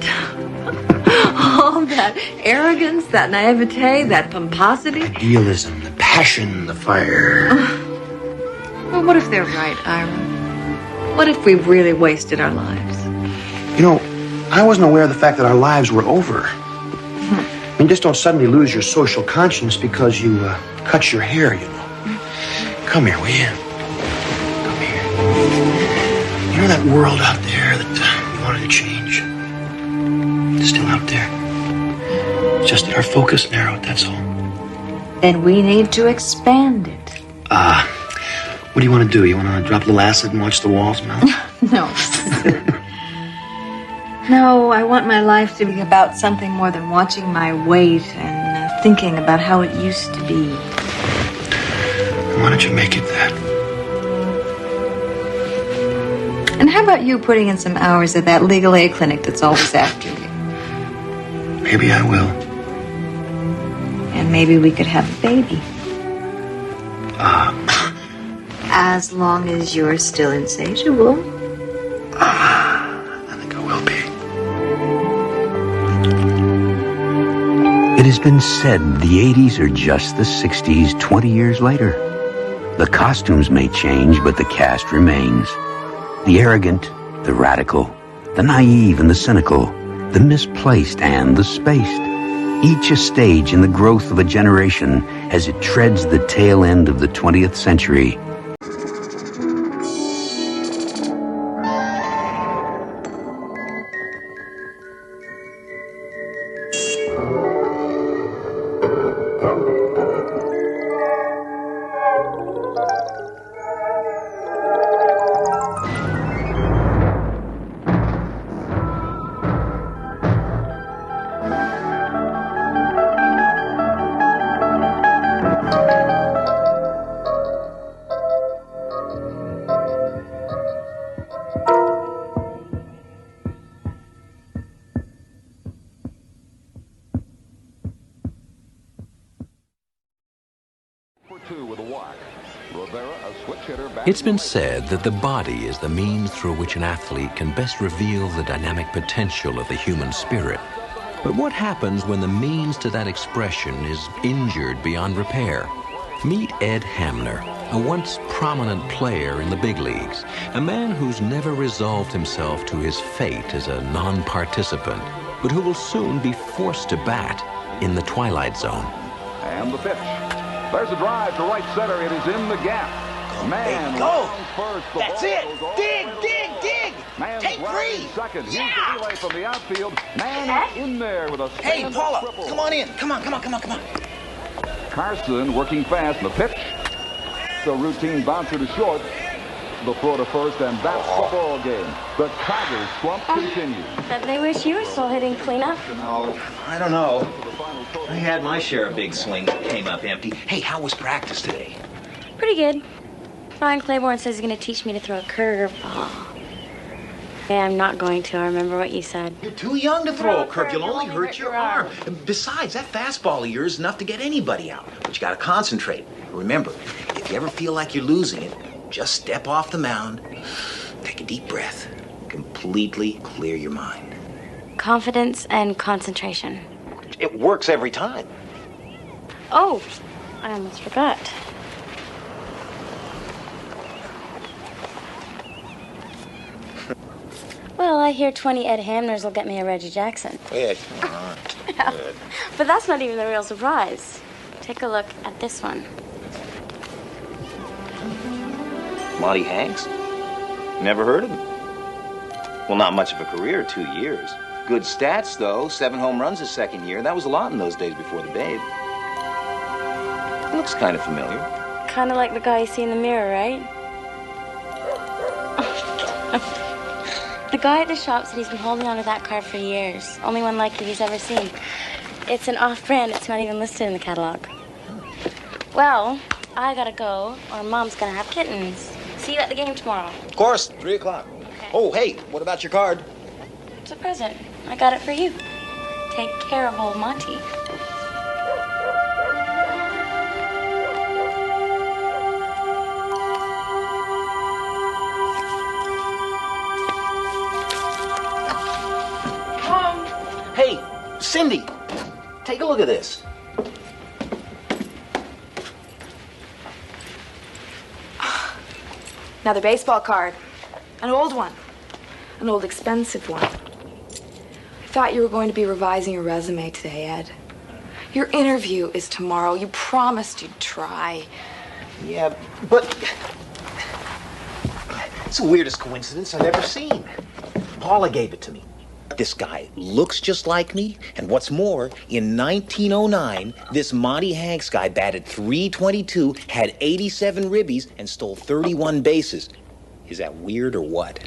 All that arrogance, that naivete, that pomposity. Idealism, the passion, the fire. Well, what if they're right, Ira? What if we really wasted our lives? You know, I wasn't aware of the fact that our lives were over. I mean, just don't suddenly lose your social conscience because you cut your hair, you know. Come here, will you? Come here. You know that world out there that you wanted to change? It's still out there. It's just that our focus narrowed, that's all. Then we need to expand it. What do you want to do? You want to drop a little acid and watch the walls melt? No. No, I want my life to be about something more than watching my weight and thinking about how it used to be. Why don't you make it that? And how about you putting in some hours at that legal aid clinic that's always after you? Maybe I will. And maybe we could have a baby. As long as you're still insatiable. I think I will be. It has been said the 80s are just the 60s 20 years later. The costumes may change, but the cast remains. The arrogant, the radical, the naive and the cynical, the misplaced and the spaced. Each a stage in the growth of a generation as it treads the tail end of the 20th century. It's been said that the body is the means through which an athlete can best reveal the dynamic potential of the human spirit. But what happens when the means to that expression is injured beyond repair? Meet Ed Hamner, a once prominent player in the big leagues, a man who's never resolved himself to his fate as a non-participant, but who will soon be forced to bat in the Twilight Zone. And the pitch. There's a drive to right center. It is in the gap. Man, go. First, That's it. Dig. Man, Take three. Second. Yeah. Here's the relay from the outfield. Man is in there with a Hey, Paula, come on in. Come on. Carson working fast. The pitch. The routine bouncer to short. The throw to first, and that's the ball game. The Tigers' slump continues. Bet they wish you were still hitting cleanup. Oh, I don't know. I had my share of big swings that came up empty. Hey, how was practice today? Pretty good. Brian Claiborne says he's going to teach me to throw a curveball. Hey, I'm not going to. I remember what you said. You're too young to throw a curve. You'll only hurt your arm. And besides, that fastball of yours is enough to get anybody out. But you gotta concentrate. Remember, if you ever feel like you're losing it, just step off the mound, take a deep breath, completely clear your mind. Confidence and concentration. It works every time. Oh, I almost forgot. Well, I hear 20 Ed Hamners will get me a Reggie Jackson. Yeah, come on. Good. But that's not even the real surprise. Take a look at this one. Monty Hanks? Never heard of him. Well, not much of a career, 2 years. Good stats, though. 7 home runs his second year. That was a lot in those days before the Babe. He looks kind of familiar. Kind of like the guy you see in the mirror, right? The guy at the shop said he's been holding on to that car for years. Only one like it he's ever seen. It's an off-brand. It's not even listed in the catalog. Well, I gotta go, or Mom's gonna have kittens. See you at the game tomorrow. Of course, 3 o'clock. Okay. Oh, hey, what about your card? It's a present. I got it for you. Take care of old Monty. Hey, Cindy, take a look at this. Another baseball card. An old one. An old expensive one. I thought you were going to be revising your resume today, Ed. Your interview is tomorrow. You promised you'd try. Yeah, but it's the weirdest coincidence I've ever seen. Paula gave it to me. This guy looks just like me, and what's more, in 1909, this Monty Hanks guy batted .322, had 87 ribbies, and stole 31 bases. Is that weird or what?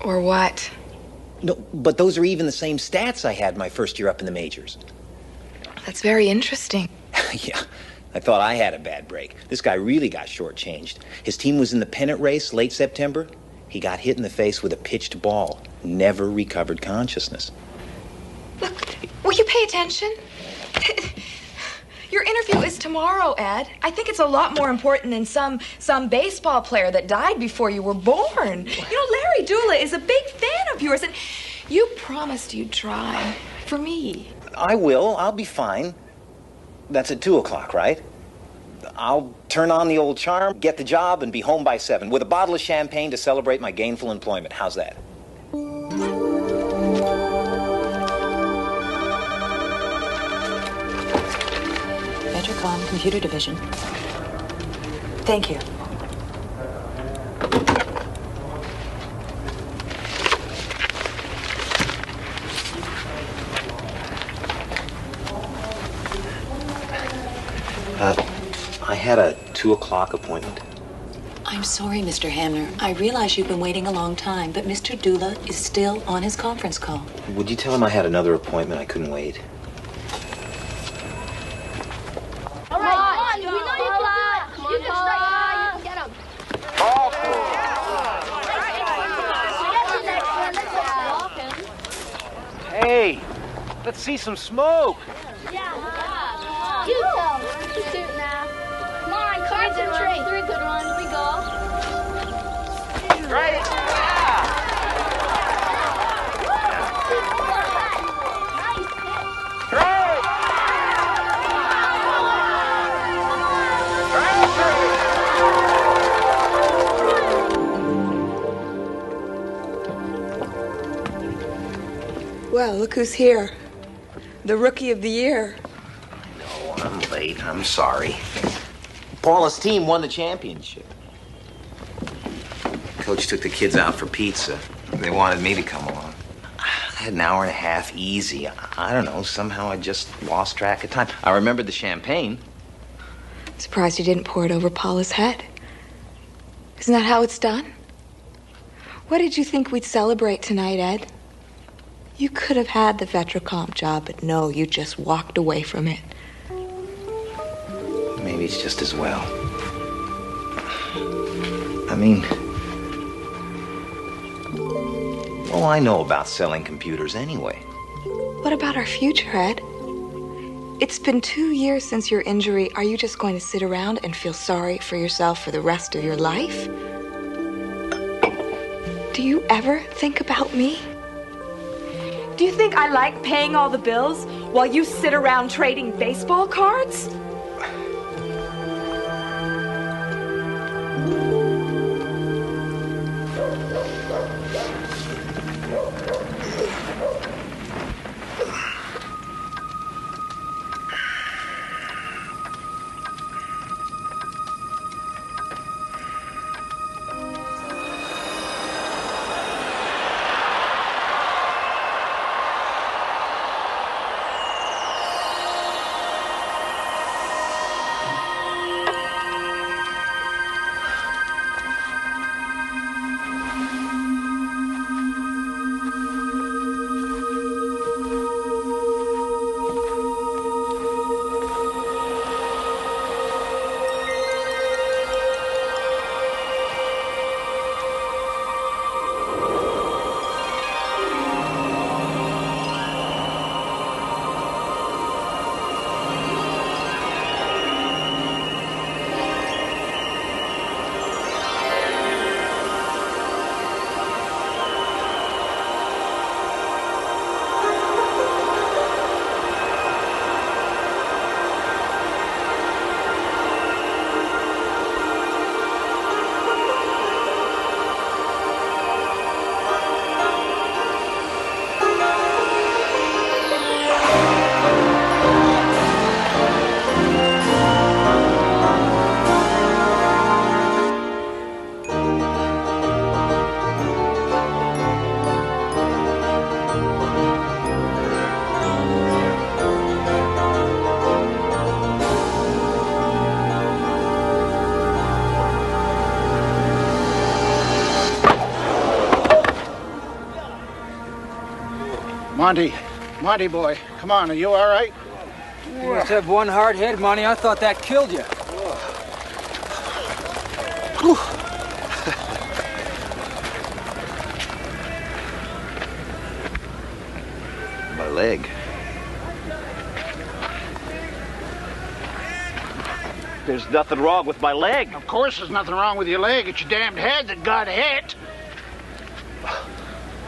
Or what? No, but those are even the same stats I had my first year up in the majors. That's very interesting. Yeah, I thought I had a bad break. This guy really got shortchanged. His team was in the pennant race late September. He got hit in the face with a pitched ball. Never recovered consciousness. Look, will you pay attention? Your interview is tomorrow, Ed. I think it's a lot more important than some baseball player that died before you were born. You know, Larry Dula is a big fan of yours, and you promised you'd try for me. I will. I'll be fine. That's at 2 o'clock, right? I'll turn on the old charm, get the job, and be home by 7 with a bottle of champagne to celebrate my gainful employment. How's that? Vetricom Computer Division. Thank you. I had a 2 o'clock appointment. I'm sorry, Mr. Hamner. I realize you've been waiting a long time, but Mr. Dula is still on his conference call. Would you tell him I had another appointment? I couldn't wait. All right, we know you can do it. You can strike high, you can get him. Hey, let's see some smoke. You tell him. You shoot now. Come on, concentrate. 3 good ones. We go. Right. Well, look who's here. The Rookie of the Year. No, I'm late. I'm sorry. Paula's team won the championship. Coach took the kids out for pizza. They wanted me to come along. I had an hour and a half easy. I don't know. Somehow I just lost track of time. I remembered the champagne. Surprised you didn't pour it over Paula's head. Isn't that how it's done? What did you think we'd celebrate tonight, Ed? You could have had the Vetricom job, but no, you just walked away from it. Maybe it's just as well. I mean, all I know about selling computers anyway. What about our future, Ed? It's been 2 years since your injury. Are you just going to sit around and feel sorry for yourself for the rest of your life? Do you ever think about me? Do you think I like paying all the bills while you sit around trading baseball cards? Monty boy, come on, are you all right? You must have one hard head, Monty. I thought that killed you. My leg. There's nothing wrong with my leg. Of course there's nothing wrong with your leg. It's your damned head that got hit.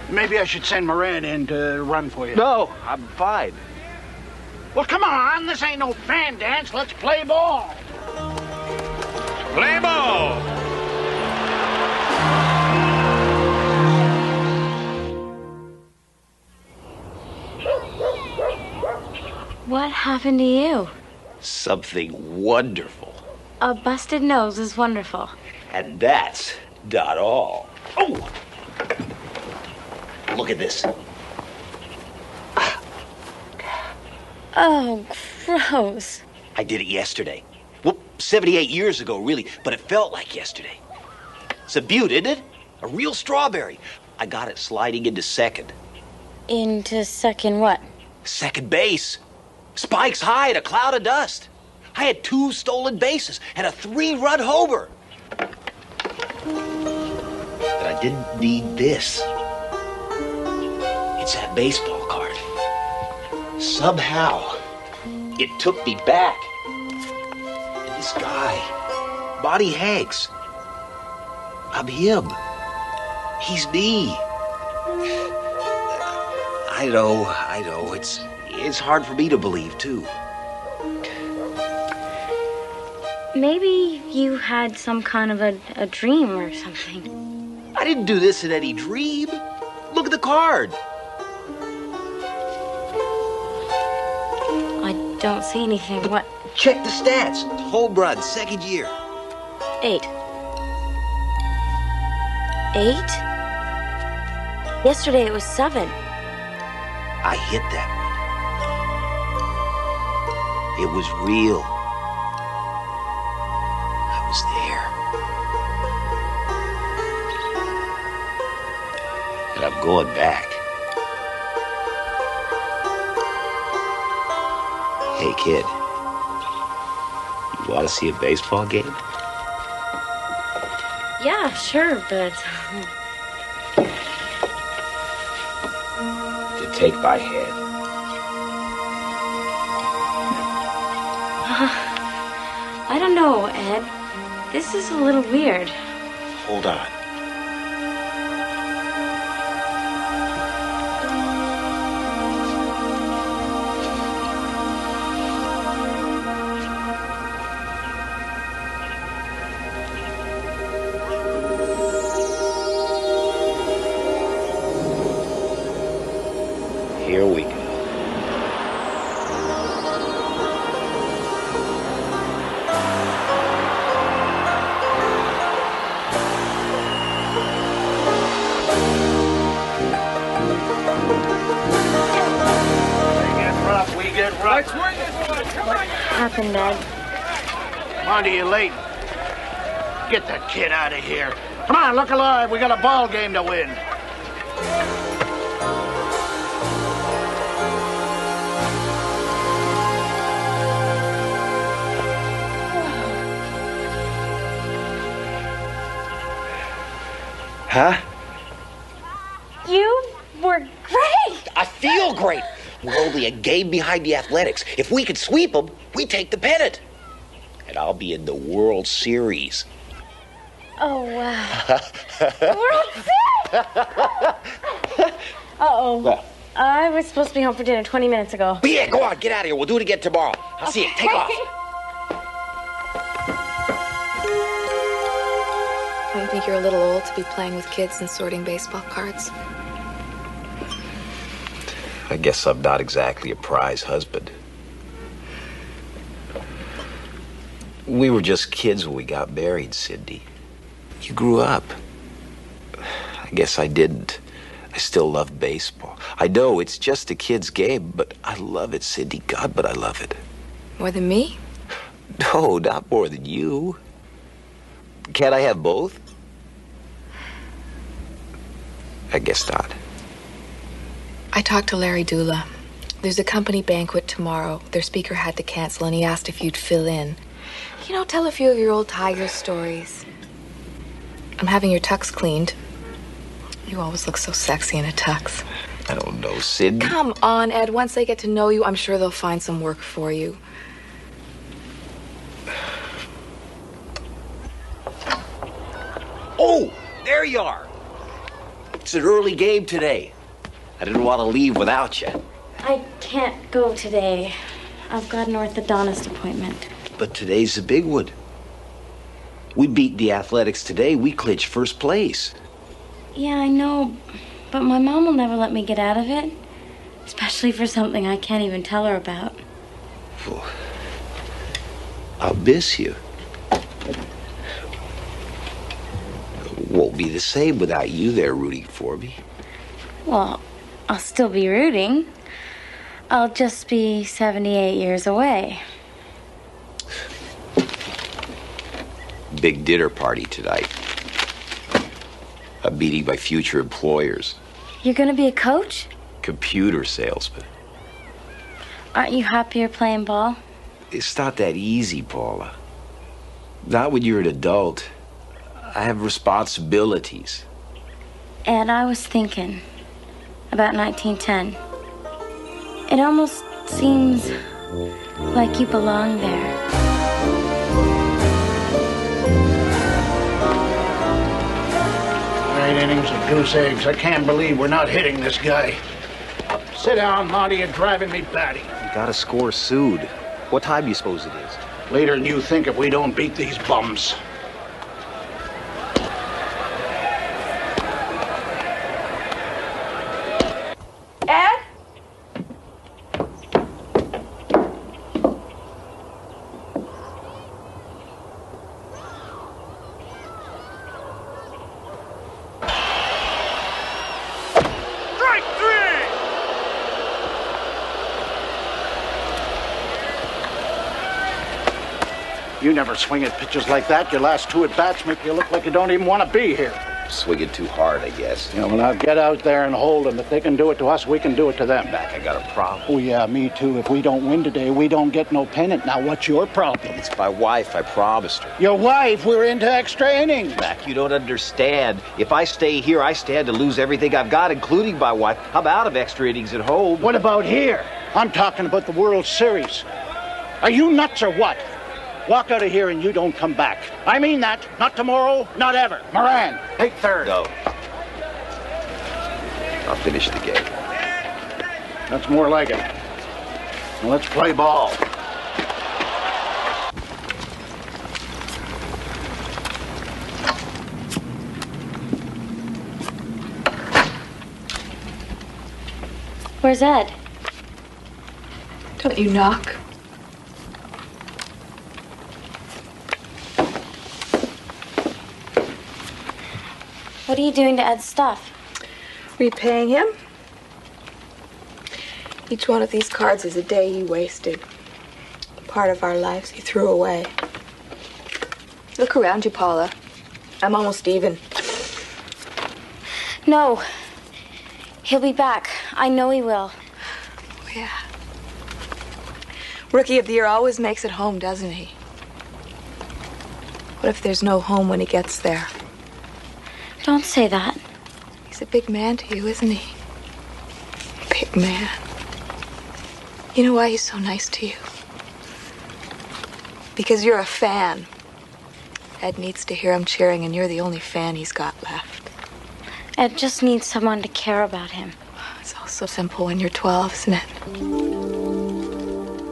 Maybe I should send Miranda in to run for you. No, I'm fine. Well, come on. This ain't no fan dance. Let's play ball. Play ball! What happened to you? Something wonderful. A busted nose is wonderful. And that's not all. Oh! Look at this. Oh, gross. I did it yesterday. Well, 78 years ago, really, but it felt like yesterday. It's a beaut, isn't it? A real strawberry. I got it sliding into second. Into second what? Second base. Spikes high in a cloud of dust. I had 2 stolen bases and a 3-run homer. But I didn't need this. It's that baseball card. Somehow, it took me back. And this guy, Bonnie Hanks, I'm him. He's me. I know. It's hard for me to believe, too. Maybe you had some kind of a dream or something. I didn't do this in any dream. Look at the card. I don't see anything. What? Check the stats. Home run, second year. 8. 8? Yesterday it was 7. I hit that one. It was real. I was there. And I'm going back. Hey, kid. You want to see a baseball game? Yeah, sure, but take by hand? I don't know, Ed. This is a little weird. Hold on. Here we go. We get rough. Happened, Ed. Monty, you late. Get that kid out of here. Come on, look alive. We got a ball game to win. Huh? You were great. I feel great. We're only a game behind the Athletics. If we could sweep them, we take the pennant. And I'll be in the World Series. Oh, wow. World Series! Uh-oh. Well. I was supposed to be home for dinner 20 minutes ago. But yeah, go on, get out of here. We'll do it again tomorrow. I'll see you. Take off. Don't you think you're a little old to be playing with kids and sorting baseball cards? I guess I'm not exactly a prize husband. We were just kids when we got married, Cindy. You grew up. I guess I didn't. I still love baseball. I know it's just a kid's game, but I love it, Cindy. God, but I love it. More than me? No, not more than you. Can't I have both? I guess not. I talked to Larry Dula. There's a company banquet tomorrow. Their speaker had to cancel, and he asked if you'd fill in. You know, tell a few of your old Tiger stories. I'm having your tux cleaned. You always look so sexy in a tux. I don't know, Cindy. Come on, Ed. Once they get to know you, I'm sure they'll find some work for you. Oh, there you are. It's an early game today. I didn't want to leave without you. I can't go today. I've got an orthodontist appointment. But today's a big one. We beat the Athletics today. We clinched first place. Yeah, I know, but my mom will never let me get out of it. Especially for something I can't even tell her about. Well, I'll miss you. Won't be the same without you there rooting for me. Well, I'll still be rooting. I'll just be 78 years away. Big dinner party tonight. I'm meeting my future employers. You're gonna be a coach? Computer salesman. Aren't you happier playing ball? It's not that easy, Paula. Not when you're an adult. I have responsibilities. And I was thinking about 1910. It almost seems like you belong there. 8 innings of goose eggs. I can't believe we're not hitting this guy. Sit down, Monty. You're driving me batty. You gotta score soon. What time do you suppose it is? Later than you think if we don't beat these bums. Ed? You never swing at pitches like that. Your last 2 at-bats make you look like you don't even want to be here. swinging too hard, I guess. Yeah, well, now get out there and hold them. If they can do it to us, we can do it to them. Back, I got a problem. Oh, yeah, me too. If we don't win today, we don't get no pennant. Now, what's your problem? It's my wife, I promised her. Your wife? We're into extra innings. Mac, you don't understand. If I stay here, I stand to lose everything I've got, including my wife. I'm out of extra innings at home. What about here? I'm talking about the World Series. Are you nuts or what? Walk out of here and you don't come back. I mean that. Not tomorrow, not ever. Moran, take third. No. I'll finish the game. That's more like it. Now let's play ball. Where's Ed? Don't you knock. What are you doing to Ed's stuff? Repaying him? Each one of these cards is a day he wasted. Part of our lives he threw away. Look around you, Paula. I'm almost even. No. He'll be back. I know he will. Yeah. Rookie of the Year always makes it home, doesn't he? What if there's no home when he gets there? Don't say that. He's a big man to you, isn't he? Big man. You know why he's so nice to you? Because you're a fan. Ed needs to hear him cheering, and you're the only fan he's got left. Ed just needs someone to care about him. It's all so simple when you're 12, isn't it?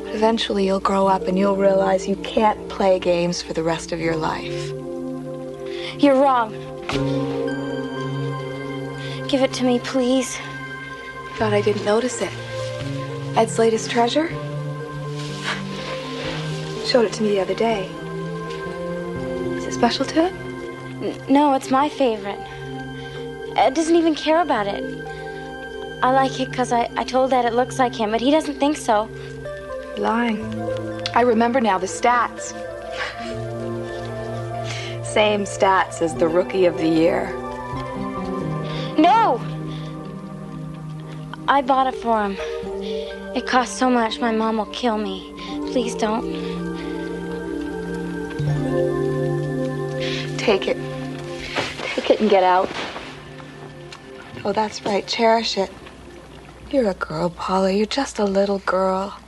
But eventually you'll grow up and you'll realize you can't play games for the rest of your life. You're wrong. Give it to me, please. Thought I didn't notice it. Ed's latest treasure? Showed it to me the other day. Is it special to it? No, it's my favorite. Ed doesn't even care about it. I like it because I told Ed it looks like him, but he doesn't think so. Lying. I remember now the stats. Same stats as the Rookie of the Year. No! I bought it for him. It cost so much, my mom will kill me. Please don't. Take it. Take it and get out. Oh, that's right. Cherish it. You're a girl, Paula. You're just a little girl.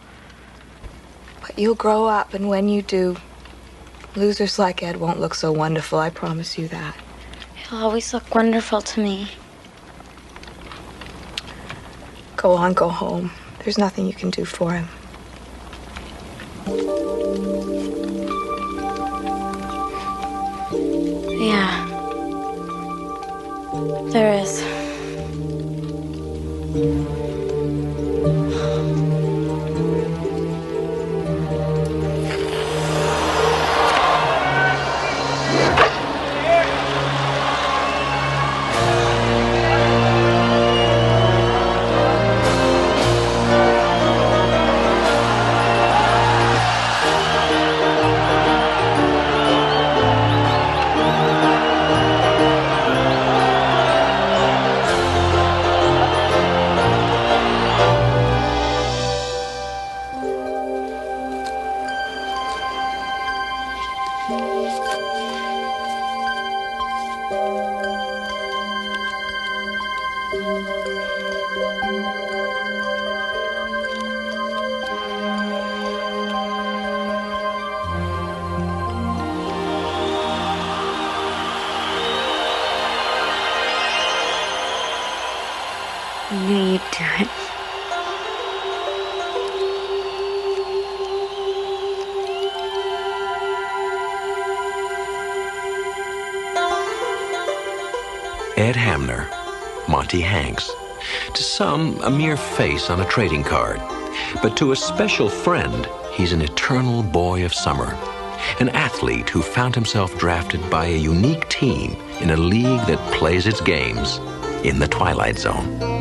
But you'll grow up, and when you do, losers like Ed won't look so wonderful. I promise you that. He'll always look wonderful to me. Go on, go home. There's nothing you can do for him. Yeah. There is. I knew you'd do it. Ed Hamner, Monty Hanks. To some, a mere face on a trading card. But to a special friend, he's an eternal boy of summer. An athlete who found himself drafted by a unique team in a league that plays its games in the Twilight Zone.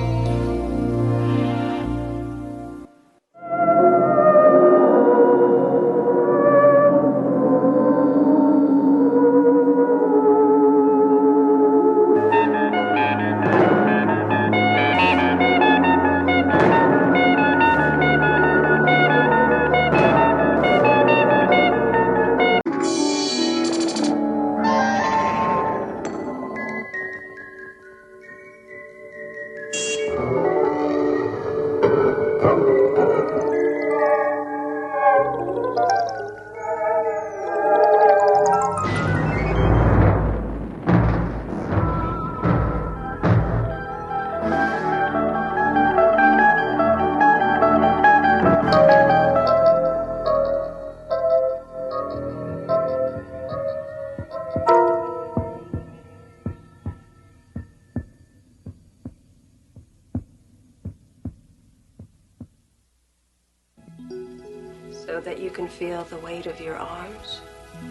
so that you can feel the weight of your arms,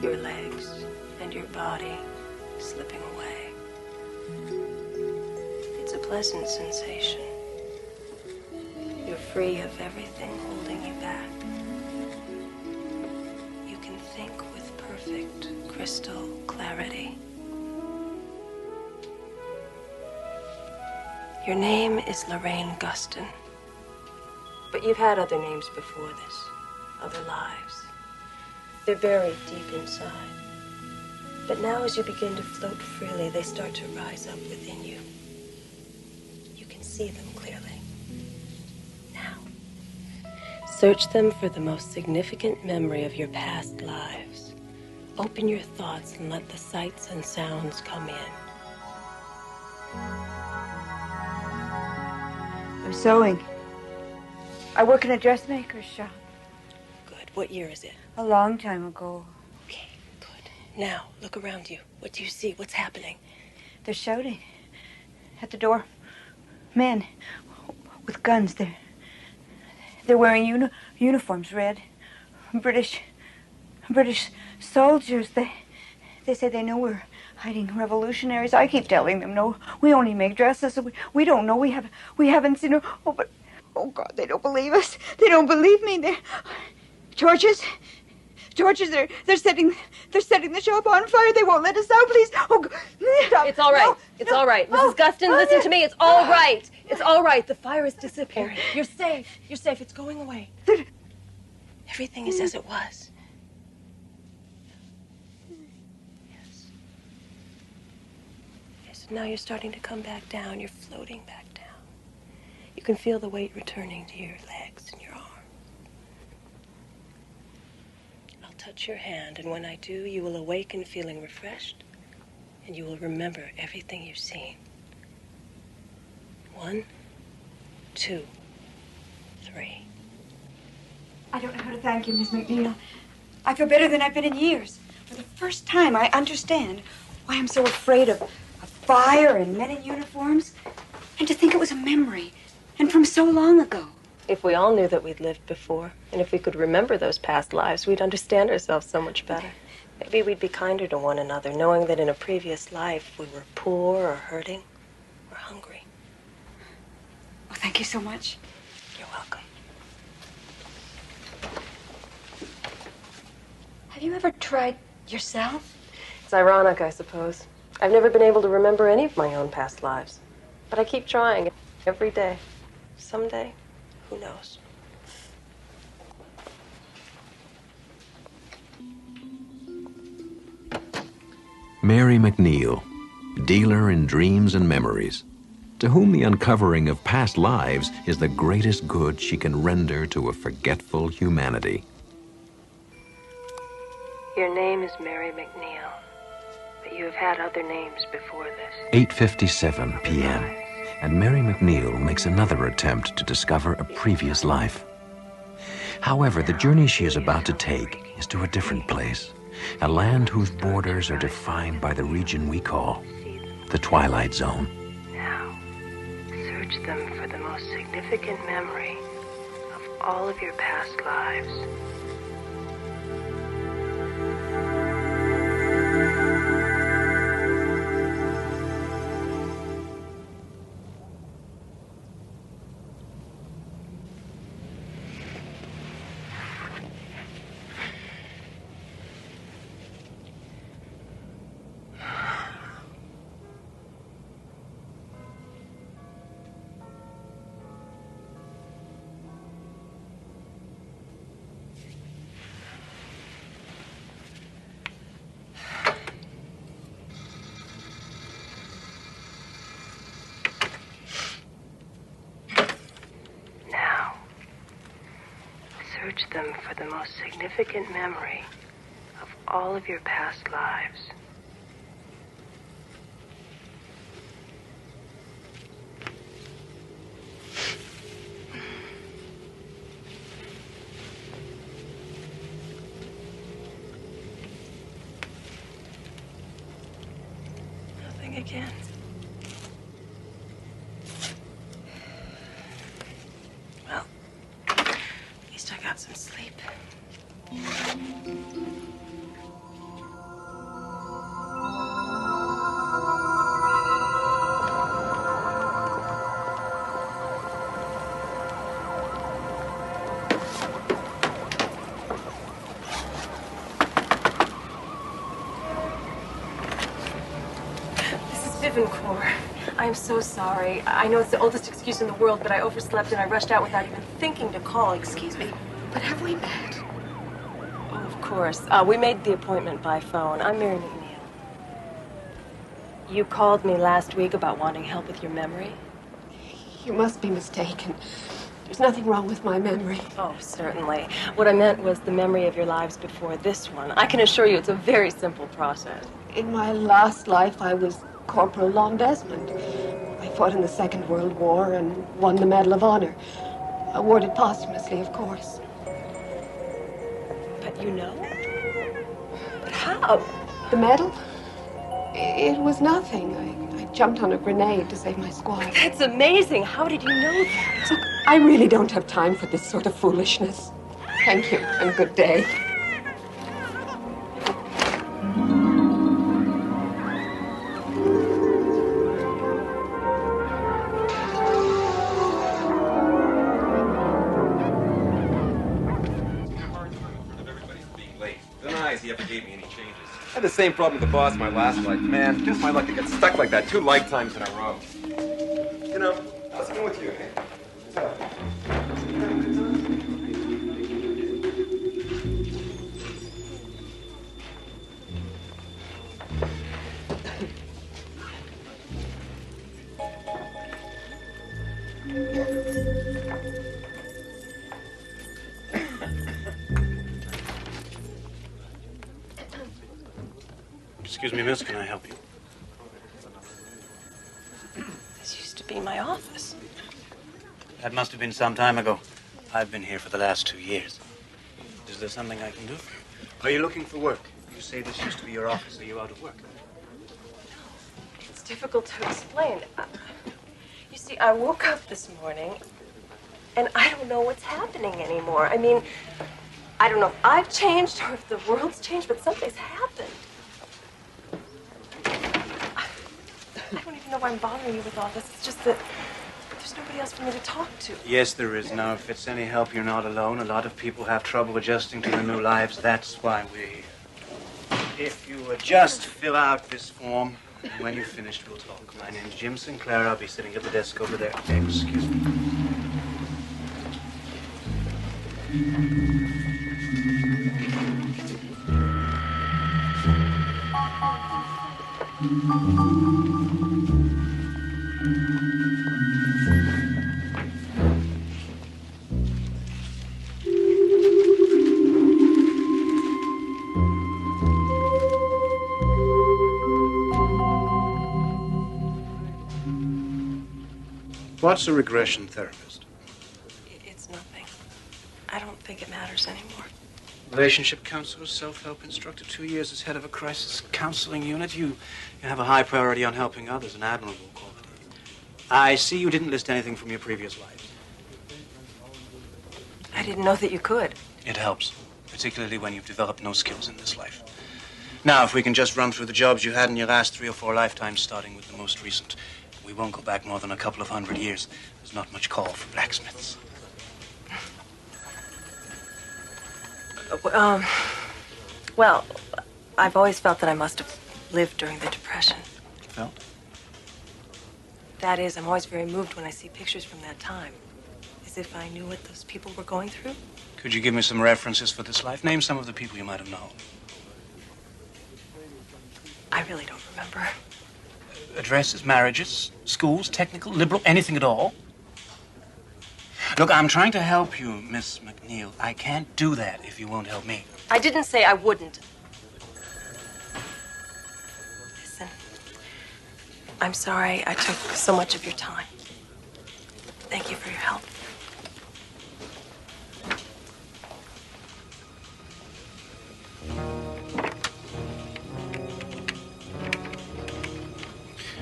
your legs, and your body slipping away. It's a pleasant sensation. You're free of everything holding you back. You can think with perfect crystal clarity. Your name is Lorraine Guston, but you've had other names before this, other lives. They're buried deep inside. But now as you begin to float freely, they start to rise up within you. You can see them clearly. Now, search them for the most significant memory of your past lives. Open your thoughts and let the sights and sounds come in. I'm sewing. I work in a dressmaker's shop. Good. What year is it? A long time ago. Okay, good. Now, look around you. What do you see? What's happening? They're shouting at the door. Men with guns. They're wearing uniforms, red. British soldiers. They say they know we're hiding revolutionaries. I keep telling them, no, we only make dresses. We don't know. We haven't seen her. Oh God, they don't believe us. They don't believe me. Torches, they're setting the shop on fire. They won't let us out, please. Oh God. It's all right. No, It's all right. Mrs. Guston, listen to me. It's all right. It's all right. The fire is disappearing. You're safe. You're safe. It's going away. Everything is as it was. Yes, now you're starting to come back down. You're floating back down. You can feel the weight returning to your legs and your arms. I'll touch your hand, and when I do, you will awaken feeling refreshed, and you will remember everything you've seen. 1, 2, 3. I don't know how to thank you, Miss McNeil. I feel better than I've been in years. For the first time, I understand why I'm so afraid of fire and men in uniforms. And to think it was a memory, and from so long ago. If we all knew that we'd lived before, and if we could remember those past lives, we'd understand ourselves so much better. Maybe we'd be kinder to one another, knowing that in a previous life we were poor or hurting or hungry. Oh, thank you so much. You're welcome. Have you ever tried yourself? It's ironic, I suppose. I've never been able to remember any of my own past lives. But I keep trying every day. Someday, who knows? Mary McNeil, dealer in dreams and memories, to whom the uncovering of past lives is the greatest good she can render to a forgetful humanity. Your name is Mary McNeil, but you have had other names before this. 8:57 p.m., and Mary McNeil makes another attempt to discover a previous life. However, the journey she is about to take is to a different place, a land whose borders are defined by the region we call the Twilight Zone. Now, search them for the most significant memory of all of your past lives. Search them for the most significant memory of all of your past lives. Nothing again. Well, at least I got some sleep. I am so sorry. I know it's the oldest excuse in the world, but I overslept and I rushed out without even thinking to call. Excuse me, but have we met? Oh, of course. We made the appointment by phone. I'm Mary McNeil. You called me last week about wanting help with your memory? You must be mistaken. There's nothing wrong with my memory. Oh, certainly. What I meant was the memory of your lives before this one. I can assure you it's a very simple process. In my last life, I was Corporal Lon Desmond. I fought in the Second World War and won the Medal of Honor. Awarded posthumously, of course. But you know? But how? The medal? It was nothing. I jumped on a grenade to save my squad. That's amazing. How did you know that? Look, I really don't have time for this sort of foolishness. Thank you, and good day. He ever gave me any changes. I had the same problem with the boss my last life. Man, just my luck to get stuck like that 2 lifetimes in a row. You know, how's it going with you, eh? Excuse me, miss, can I help you? This used to be my office. That must have been some time ago. I've been here for the last 2 years. Is there something I can do for you? Are you looking for work? You say this used to be your office. Are you out of work? It's difficult to explain. You see, I woke up this morning, and I don't know what's happening anymore. I mean, I don't know if I've changed or if the world's changed, but something's happened. I don't even know why I'm bothering you with all this. It's just that there's nobody else for me to talk to. Yes, there is. Now, if it's any help, you're not alone. A lot of people have trouble adjusting to their new lives. That's why we're here. If you would just fill out this form, and when you're finished, we'll talk. My name's Jim Sinclair. I'll be sitting at the desk over there. Excuse me. What's a regression therapist? It's nothing. I don't think it matters anymore. Relationship counselor, self-help instructor, 2 years as head of a crisis counseling unit. You have a high priority on helping others, an admirable quality. I see you didn't list anything from your previous life. I didn't know that you could. It helps, particularly when you've developed no skills in this life. Now, if we can just run through the jobs you had in your last 3 or 4 lifetimes, starting with the most recent. We won't go back more than a couple of 100 years. There's not much call for blacksmiths. Well, I've always felt that I must have lived during the Depression. Felt? That is, I'm always very moved when I see pictures from that time. As if I knew what those people were going through. Could you give me some references for this life? Name some of the people you might have known. I really don't remember. Addresses, marriages, schools, technical, liberal, anything at all? Look, I'm trying to help you, Miss McNeil. I can't do that if you won't help me. I didn't say I wouldn't. Listen, I'm sorry I took so much of your time. Thank you for your help.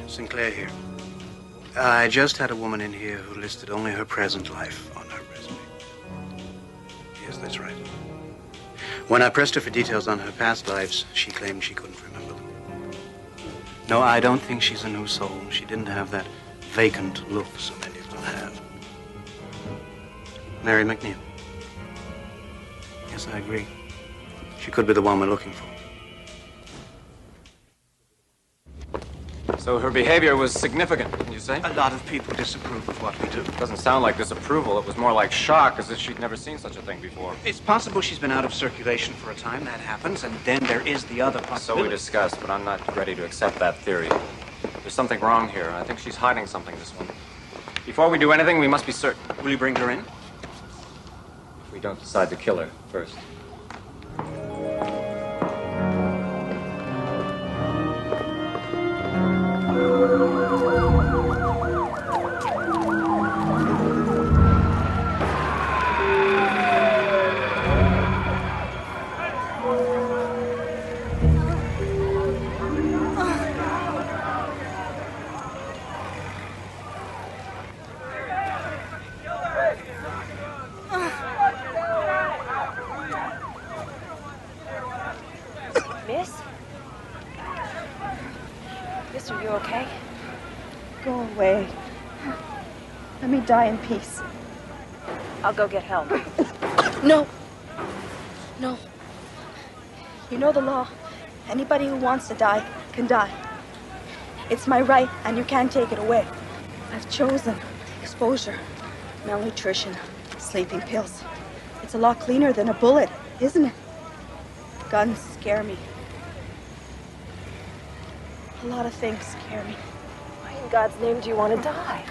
Sinclair here. I just had a woman in here who listed only her present life on her resume. Yes, that's right. When I pressed her for details on her past lives, she claimed she couldn't remember them. No, I don't think she's a new soul. She didn't have that vacant look so many of them have. Mary McNeil. Yes, I agree. She could be the one we're looking for. So her behavior was significant, you say? A lot of people disapprove of what we do. It doesn't sound like disapproval. It was more like shock, as if she'd never seen such a thing before. It's possible she's been out of circulation for a time. That happens. And then there is the other possibility. So we discussed, but I'm not ready to accept that theory. There's something wrong here. I think she's hiding something, this one. Before we do anything, we must be certain. Will you bring her in? If we don't decide to kill her first. Miss, are you okay? Go away. Let me die in peace. I'll go get help. No. No. You know the law. Anybody who wants to die can die. It's my right, and you can't take it away. I've chosen exposure, malnutrition, sleeping pills. It's a lot cleaner than a bullet, isn't it? Guns scare me. A lot of things scare me. Why in God's name do you want to die?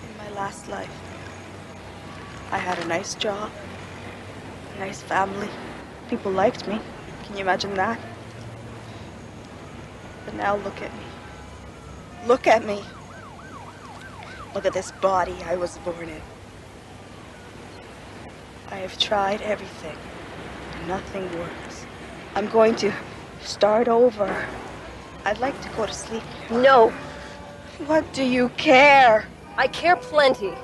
In my last life, I had a nice job, a nice family. People liked me. Can you imagine that? But now look at me. Look at me. Look at this body I was born in. I have tried everything. Nothing works. I'm going to start over. I'd like to go to sleep. No. What do you care? I care plenty.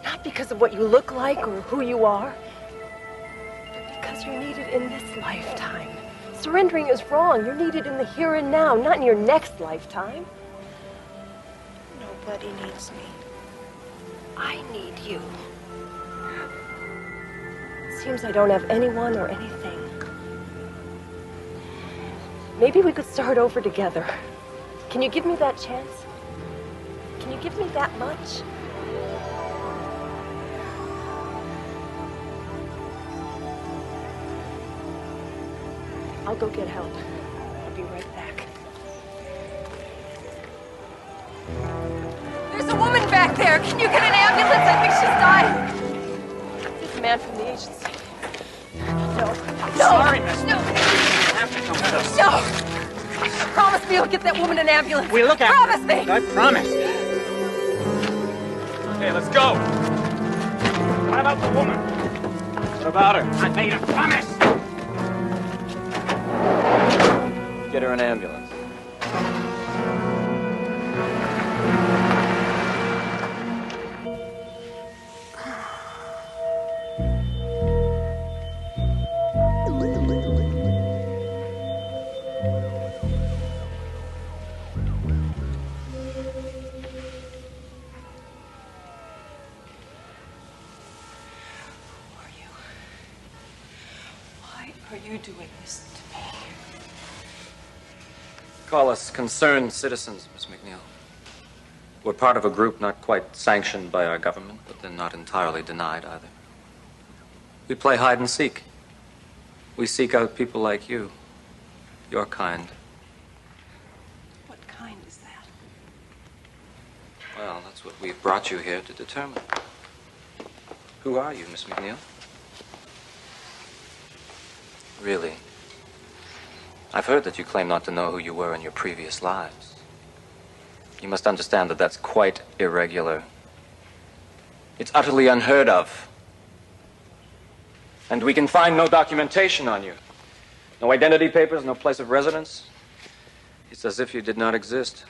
Not because of what you look like or who you are, but because you're needed in this lifetime. Surrendering is wrong. You're needed in the here and now, not in your next lifetime. Nobody needs me. I need you. Seems I don't have anyone or anything. Maybe we could start over together. Can you give me that chance? Can you give me that much? I'll go get help. I'll be right back. There's a woman back there. Can you get an ambulance? I think she's dying. This man from the agency. No. Sorry, miss. No. No. Promise me you'll get that woman an ambulance. We'll look after Promise her. me. I promise. Okay, let's go. What about the woman? What about her? I made a promise. Get her an ambulance. Why are you doing this to me? Call us concerned citizens, Miss McNeil. We're part of a group not quite sanctioned by our government, but then not entirely denied either. We play hide and seek. We seek out people like you, your kind. What kind is that? Well, that's what we've brought you here to determine. Who are you, Miss McNeil? Really? I've heard that you claim not to know who you were in your previous lives. You must understand that that's quite irregular. It's utterly unheard of. And we can find no documentation on you. No identity papers, no place of residence. It's as if you did not exist.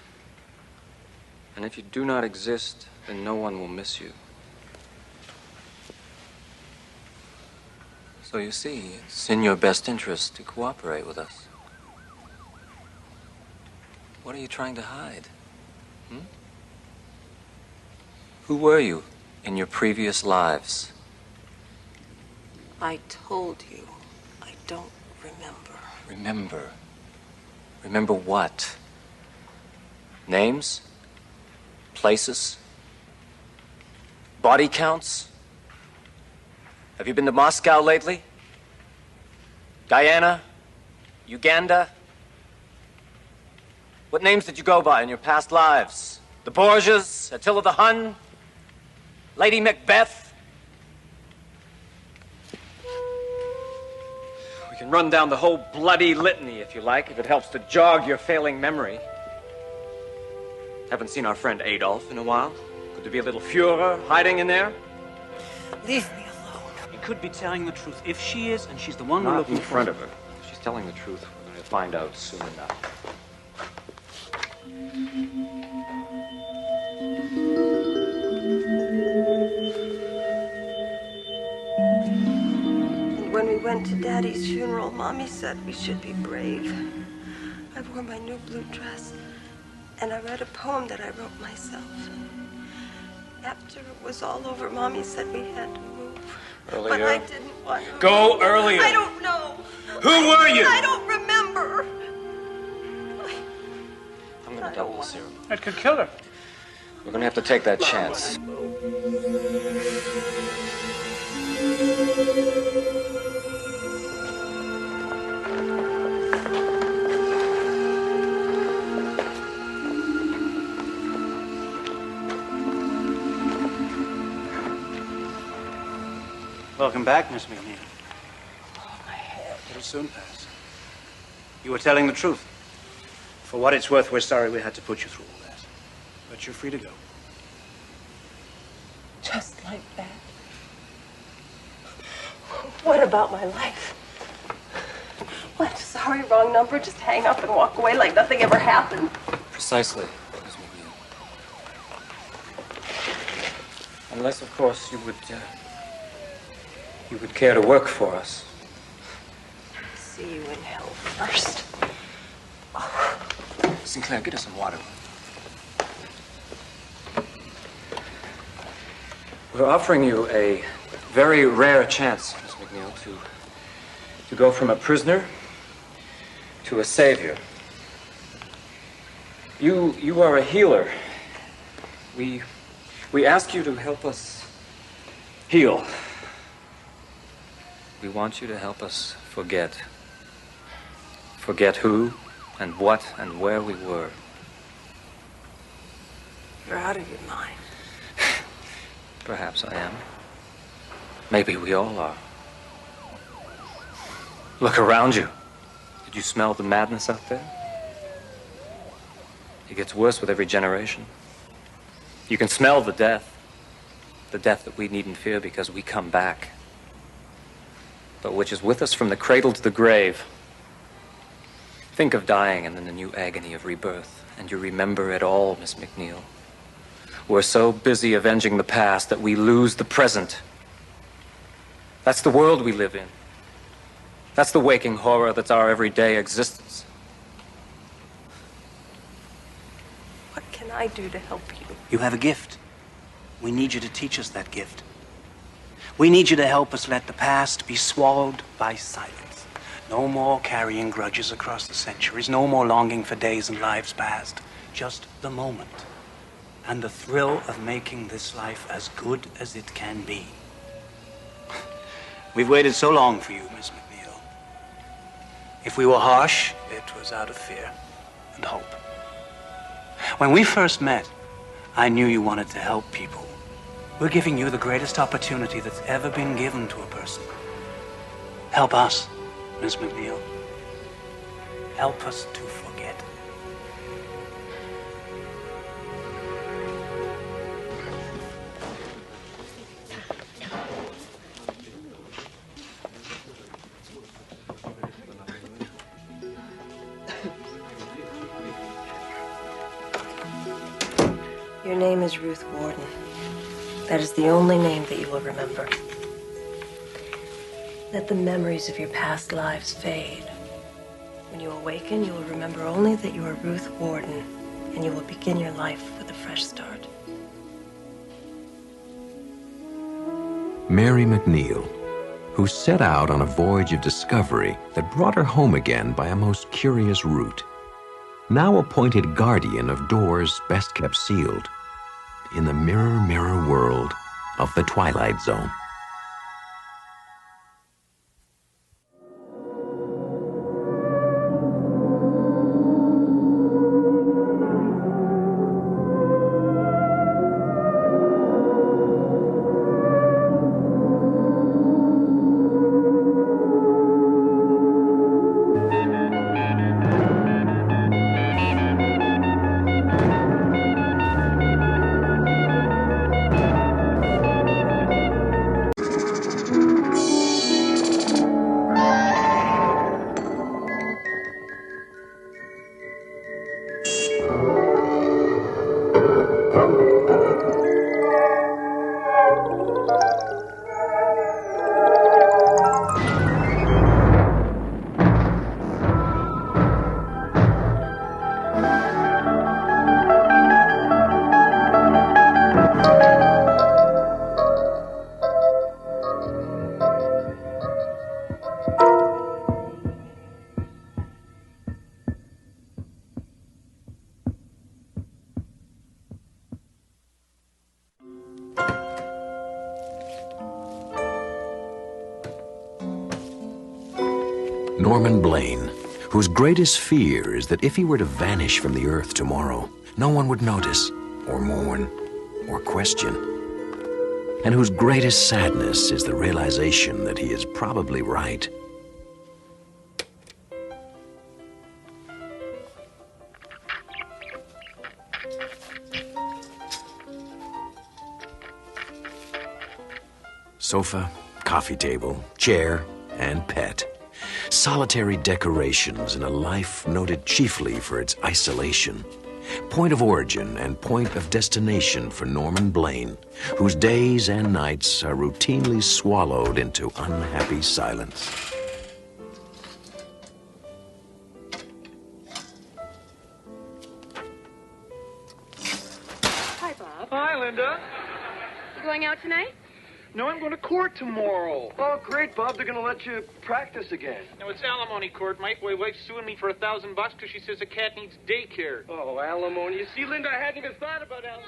And if you do not exist, then no one will miss you. So you see, it's in your best interest to cooperate with us. What are you trying to hide? Who were you in your previous lives? I told you, I don't remember. Remember? Remember what? Names? Places? Body counts? Have you been to Moscow lately? Guyana? Uganda? What names did you go by in your past lives? The Borgias? Attila the Hun? Lady Macbeth? We can run down the whole bloody litany if you like, if it helps to jog your failing memory. Haven't seen our friend Adolf in a while. Could there be a little Führer hiding in there? Leave me alone. You could be telling the truth. If she is, and she's the one we're Not looking in for. front of her. If she's telling the truth, we're going to find out soon enough. And when we went to Daddy's funeral, Mommy said we should be brave. I wore my new blue dress, and I read a poem that I wrote myself. After it was all over, Mommy said we had to move. Earlier. But I didn't want to. Go earlier. I don't know. Who were you? I don't remember. I'm going to double the serum. That could kill her. We're going to have to take that chance. Welcome back, Miss McNeil. My head. It'll soon pass. You were telling the truth. For what it's worth, we're sorry we had to put you through all that. But you're free to go. Just like that. What about my life? What? Sorry, wrong number. Just hang up and walk away like nothing ever happened. Precisely, Ms. McNeil. Unless, of course, you would care to work for us. See you in hell first. Sinclair, get us some water. We're offering you a very rare chance, Miss McNeil, to go from a prisoner to a savior. You are a healer. We ask you to help us heal. We want you to help us forget. Forget who and what and where we were. You're out of your mind. Perhaps I am. Maybe we all are. Look around you. Did you smell the madness out there? It gets worse with every generation. You can smell the death that we needn't fear because we come back, but which is with us from the cradle to the grave. Think of dying and then the new agony of rebirth, and you remember it all, Miss McNeil. We're so busy avenging the past that we lose the present. That's the world we live in. That's the waking horror that's our everyday existence. What can I do to help you? You have a gift. We need you to teach us that gift. We need you to help us let the past be swallowed by silence. No more carrying grudges across the centuries. No more longing for days and lives past. Just the moment. And the thrill of making this life as good as it can be. We've waited so long for you, Miss McNeil. If we were harsh, it was out of fear and hope. When we first met, I knew you wanted to help people. We're giving you the greatest opportunity that's ever been given to a person. Help us, Miss McNeil. Help us to forget. Your name is Ruth Warden. That is the only name that you will remember. Let the memories of your past lives fade. When you awaken, you will remember only that you are Ruth Warden, and you will begin your life with a fresh start. Mary McNeil, who set out on a voyage of discovery that brought her home again by a most curious route, now appointed guardian of doors best kept sealed in the mirror, mirror world of the Twilight Zone. Norman Blaine, whose greatest fear is that if he were to vanish from the earth tomorrow, no one would notice, or mourn, or question, and whose greatest sadness is the realization that he is probably right. Sofa, coffee table, chair, and pet. Solitary decorations in a life noted chiefly for its isolation. Point of origin and point of destination for Norman Blaine, whose days and nights are routinely swallowed into unhappy silence. Hi, Bob. Hi, Linda. You going out tonight? No, I'm going to court tomorrow. Oh, great, Bob. They're going to let you practice again. No, it's alimony court, Mike. My wife's suing me for $1,000 because she says the cat needs daycare. Oh, alimony. You see, Linda, I hadn't even thought about alimony.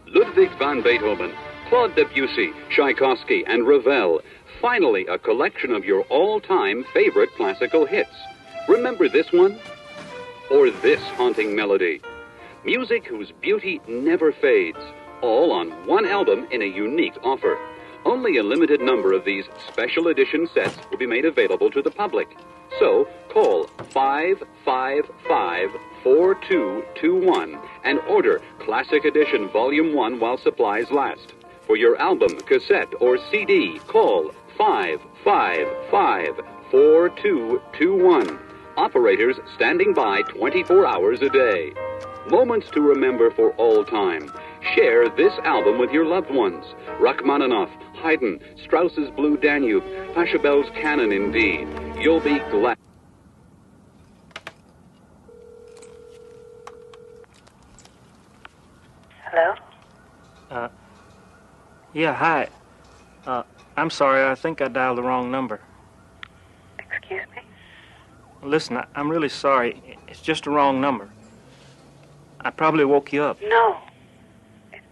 Ludwig van Beethoven, Claude Debussy, Tchaikovsky, and Ravel. Finally, a collection of your all-time favorite classical hits. Remember this one? Or this haunting melody? Music whose beauty never fades. All on one album in a unique offer. Only a limited number of these special edition sets will be made available to the public. So, call 555-4221 and order Classic Edition Volume 1 while supplies last. For your album, cassette, or CD, call 555-4221. Operators standing by 24 hours a day. Moments to remember for all time. Share this album with your loved ones. Rachmaninoff, Haydn, Strauss's Blue Danube, Pachelbel's Canon in D. You'll be glad. Hello? Yeah, hi. I'm sorry, I think I dialed the wrong number. Excuse me? Listen, I'm really sorry. It's just a wrong number. I probably woke you up. No. It's,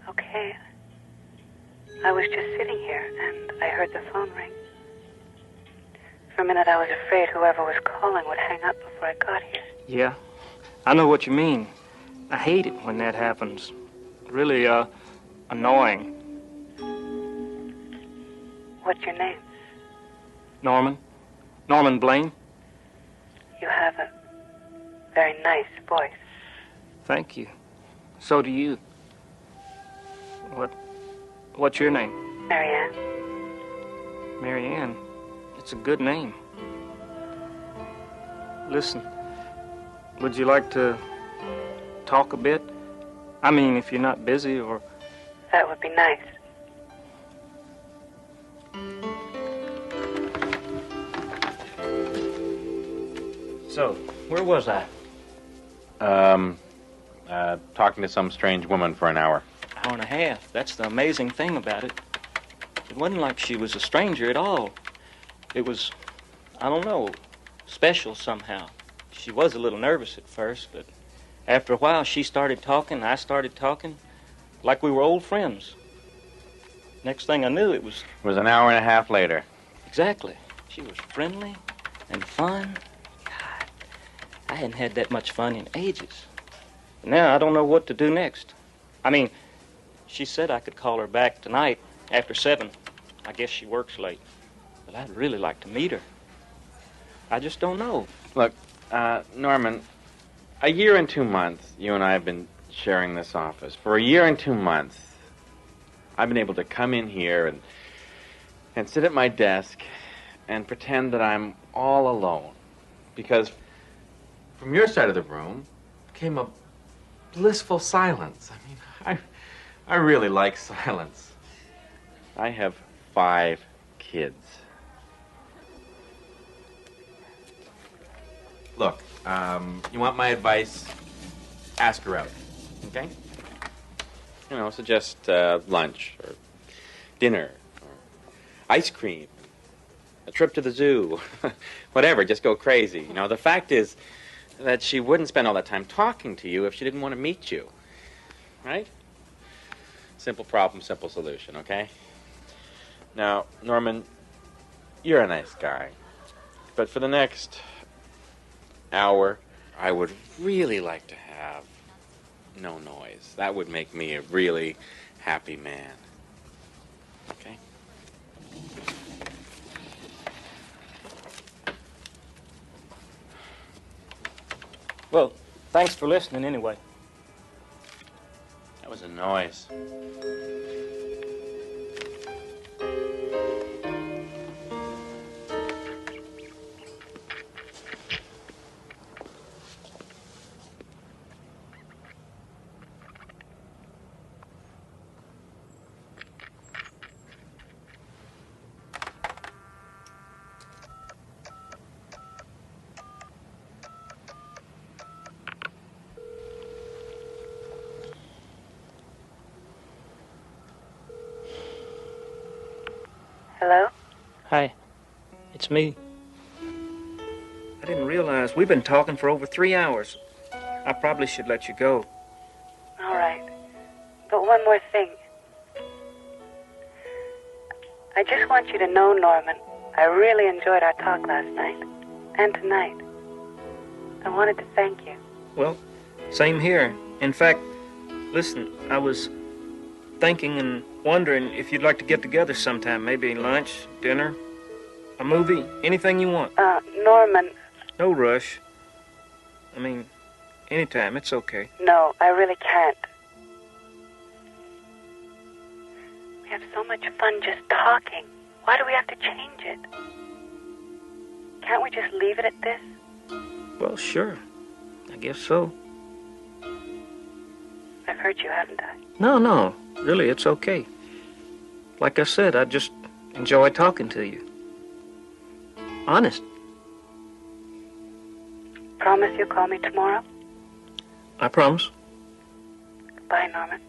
okay. I was just sitting here, and I heard the phone ring. For a minute, I was afraid whoever was calling would hang up before I got here. Yeah, I know what you mean. I hate it when that happens. Really, annoying. What's your name? Norman? Norman Blaine? You have a very nice voice. Thank you. So do you. What's your name? Marianne. Marianne. It's a good name. Listen, would you like to talk a bit? I mean, if you're not busy or... That would be nice. So, where was I? Talking to some strange woman for an hour. Hour and a half. That's the amazing thing about it. It wasn't like she was a stranger at all. It was, I don't know, special somehow. She was a little nervous at first, but after a while she started talking, I started talking, like we were old friends. Next thing I knew, it was... It was an hour and a half later. Exactly. She was friendly and fun. God, I hadn't had that much fun in ages. Now I don't know what to do next. I mean, she said I could call her back tonight after 7. I guess she works late. But I'd really like to meet her. I just don't know. Look, Norman, a year and 2 months, you and I have been sharing this office. For a year and 2 months, I've been able to come in here and sit at my desk and pretend that I'm all alone. Because from your side of the room came a blissful silence. I mean, I really like silence. I have 5 kids. Look, you want my advice? Ask her out, okay? You know, suggest lunch or dinner or ice cream, a trip to the zoo, whatever, just go crazy. You know, the fact is that she wouldn't spend all that time talking to you if she didn't want to meet you, right? Simple problem, simple solution, okay? Now, Norman, you're a nice guy, but for the next hour, I would really like to have no noise. That would make me a really happy man. Okay? Well, thanks for listening anyway. That was a noise. Hello? Hi, it's me. I didn't realize we've been talking for over 3 hours. I probably should let you go. All right. But one more thing. I just want you to know, Norman, I really enjoyed our talk last night. And tonight. I wanted to thank you. Well, same here. In fact, listen, I was thinking and wondering if you'd like to get together sometime. Maybe lunch, dinner, a movie, anything you want. Norman. No rush. I mean, anytime, it's okay. No, I really can't. We have so much fun just talking. Why do we have to change it? Can't we just leave it at this? Well, sure. I guess so. I've hurt you, haven't I? No. Really, it's okay. Like I said, I just enjoy talking to you. Honest. Promise you'll call me tomorrow? I promise. Bye, Norman.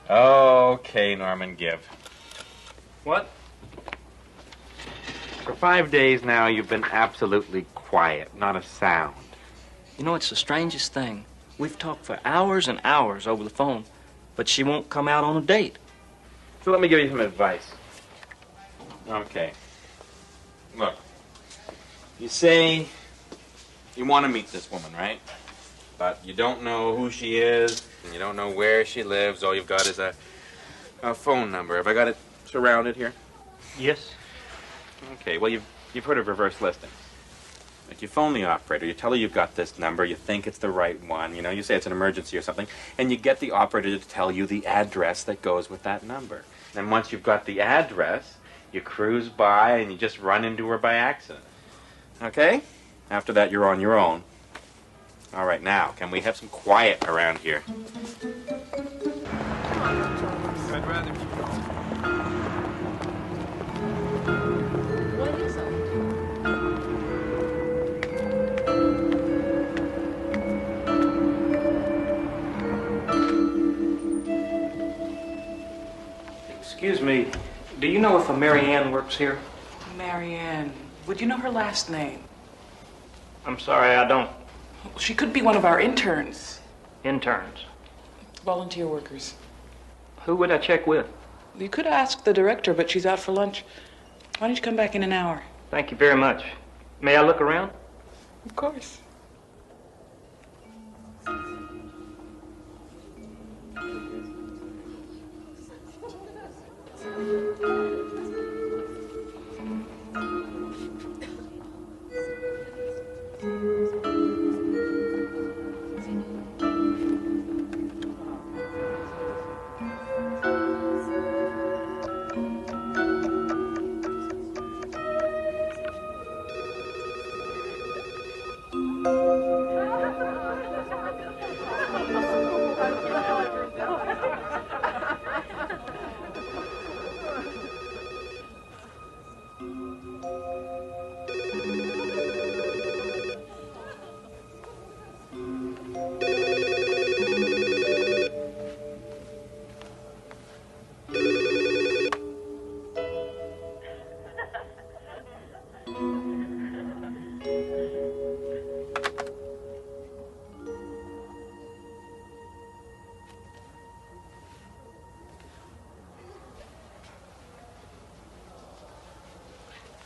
Okay, Norman, give. What? For 5 days now, you've been absolutely quiet, not a sound. You know, it's the strangest thing. We've talked for hours and hours over the phone, but she won't come out on a date. So let me give you some advice. Okay. Look, you say you want to meet this woman, right? But you don't know who she is, and you don't know where she lives. All you've got is a phone number. Have I got it surrounded here? Yes. Okay, well, you've heard of reverse listings. Like, you phone the operator, you tell her you've got this number, you think it's the right one, you know, you say it's an emergency or something, and you get the operator to tell you the address that goes with that number. And once you've got the address, You cruise by and you just run into her by accident. Okay? After that, you're on your own. All right, now, can we have some quiet around here? I'd rather. What is it? Excuse me, do you know if a Mary Ann works here? Mary Ann. Would you know her last name? I'm sorry, I don't. She could be one of our interns. Interns. Volunteer workers. Who would I check with? You could ask the director, but she's out for lunch. Why don't you come back in an hour? Thank you very much. May I look around? Of course.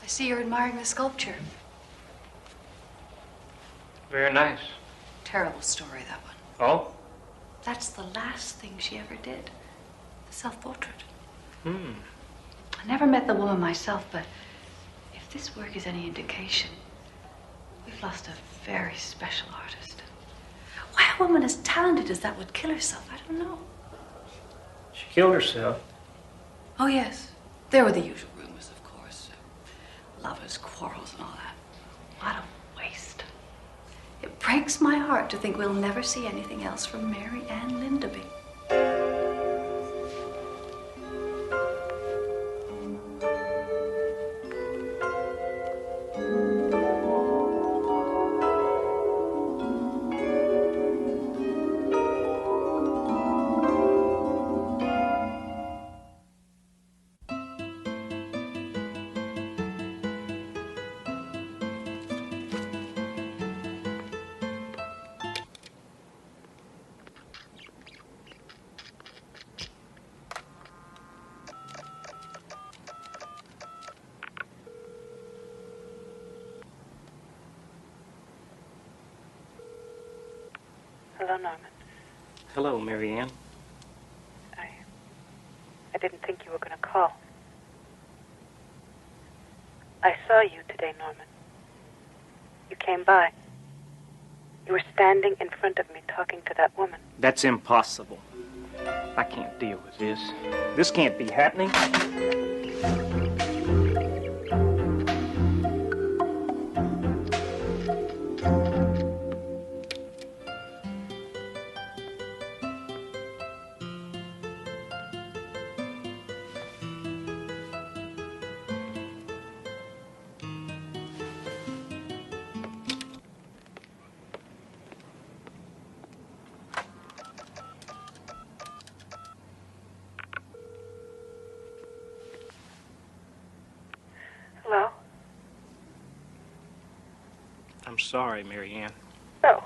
I see you're admiring the sculpture. Very nice. Terrible story, that one. Oh? That's the last thing she ever did. The self-portrait. Hmm. I never met the woman myself, but if this work is any indication, we've lost a very special artist. Why a woman as talented as that would kill herself, I don't know. She killed herself. Oh, yes. There were the usual rumors, of course. Lovers, quarrels, and all that. What a waste. It breaks my heart to think we'll never see anything else from Mary Ann Lindaby. Hello, Norman. Hello, Mary Ann. I didn't think you were going to call. I saw you today, Norman. You came by. You were standing in front of me talking to that woman. That's impossible. I can't deal with this. This can't be happening. Hello? I'm sorry, Mary Ann. No.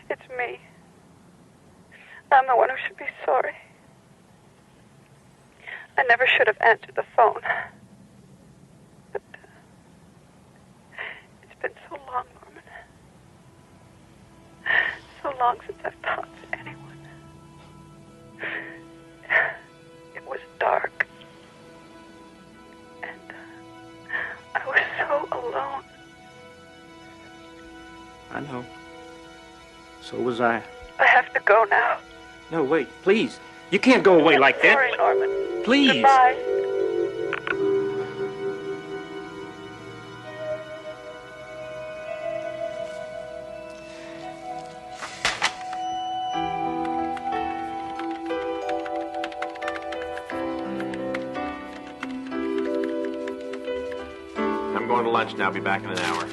It's me. I'm the one who should be sorry. I never should have answered the phone. But it's been so long, Norman. So long since I've talked to anyone. It was dark. And I was so alone. I know. So was I. I have to go now. No, wait, please. You can't go away like that. Sorry, Norman. Please. Goodbye. to lunch now. Be back in an hour.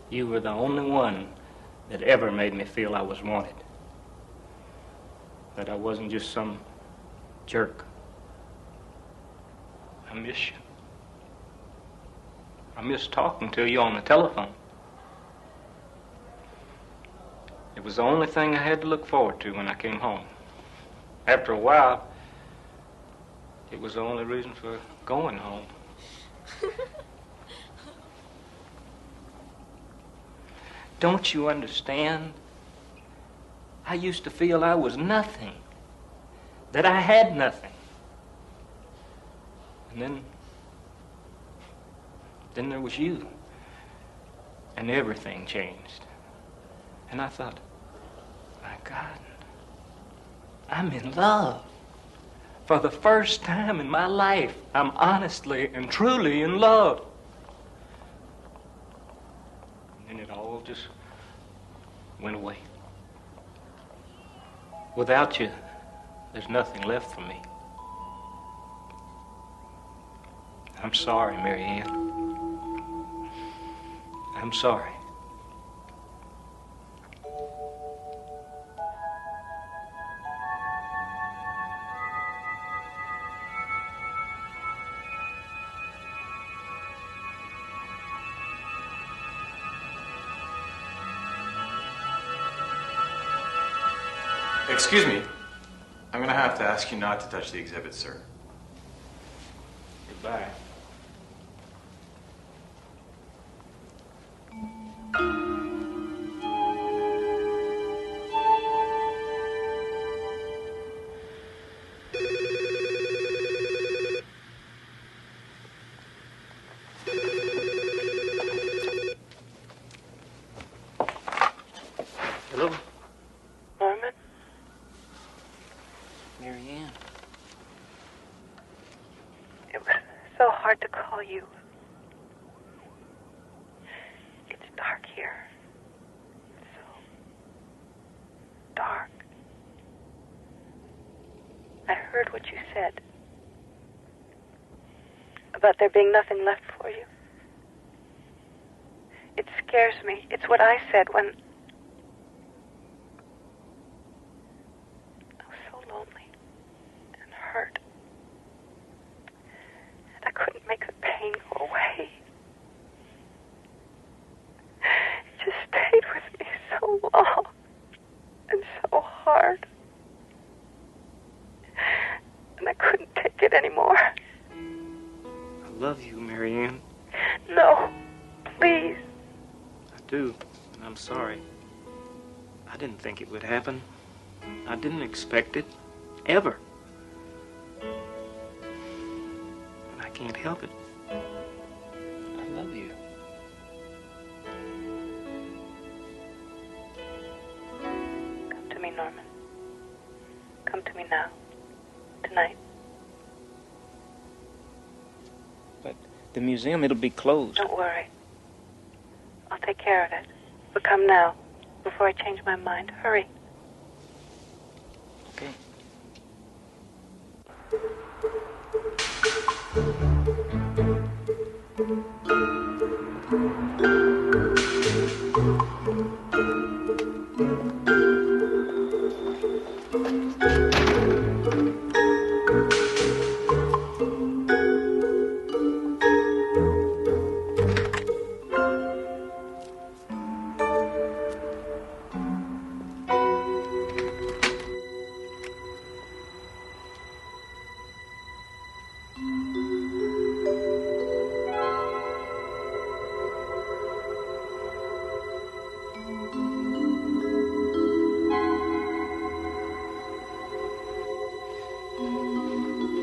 You were the only one that ever made me feel I was wanted. That I wasn't just some jerk. I miss you. I miss talking to you on the telephone. It was the only thing I had to look forward to when I came home. After a while, it was the only reason for going home. Don't you understand? I used to feel I was nothing, that I had nothing. And then there was you, and everything changed. And I thought, my God, I'm in love. For the first time in my life, I'm honestly and truly in love. And it all just went away. Without you, there's nothing left for me. I'm sorry, Mary Ann. I'm sorry. Excuse me. I'm gonna have to ask you not to touch the exhibit, sir. Goodbye. Hello? Norman? Mary Ann. It was so hard to call you. It's dark here. So dark. I heard what you said about there being nothing left for you. It scares me. It's what I said when I was so lonely and hurt. And I couldn't make the pain go away. It just stayed with me so long and so hard. And I couldn't take it anymore. I love you, Mary Ann. No, please. I do, and I'm sorry. I didn't think it would happen. I didn't expect it, ever. But I can't help it. I love you. Come to me, Norman. Come to me now. Tonight. But the museum, it'll be closed. Don't worry. I'll take care of it. But come now, before I change my mind. Hurry. Okay.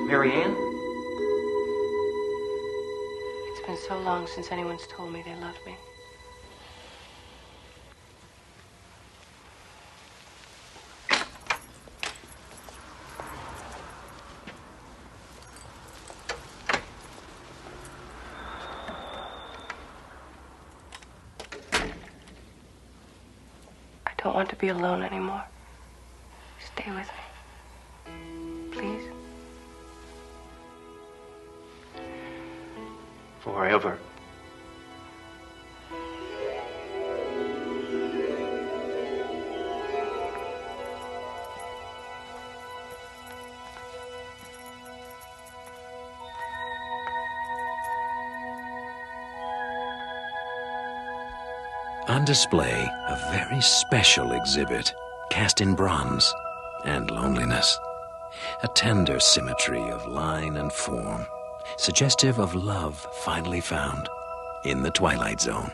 Marianne? It's been so long since anyone's told me they loved me. I don't want to be alone anymore. Stay with me. Please. Forever. On display, a very special exhibit, cast in bronze and loneliness. A tender symmetry of line and form, suggestive of love finally found in the Twilight Zone.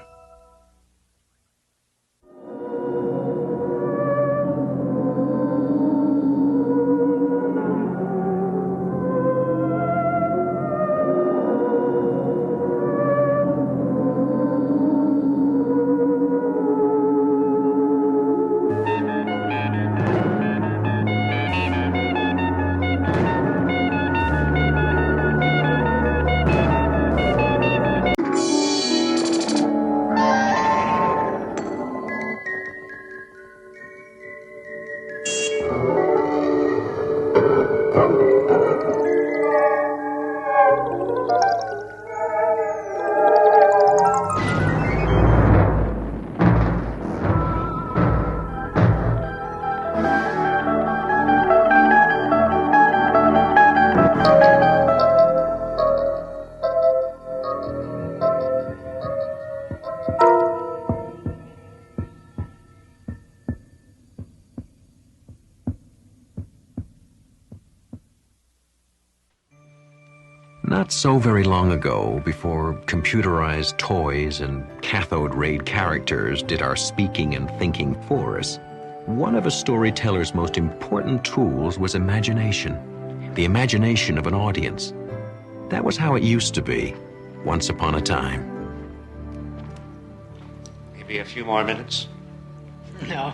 Not so very long ago, before computerized toys and cathode rayed characters did our speaking and thinking for us, one of a storyteller's most important tools was imagination. The imagination of an audience. That was how it used to be, once upon a time. Maybe a few more minutes. No.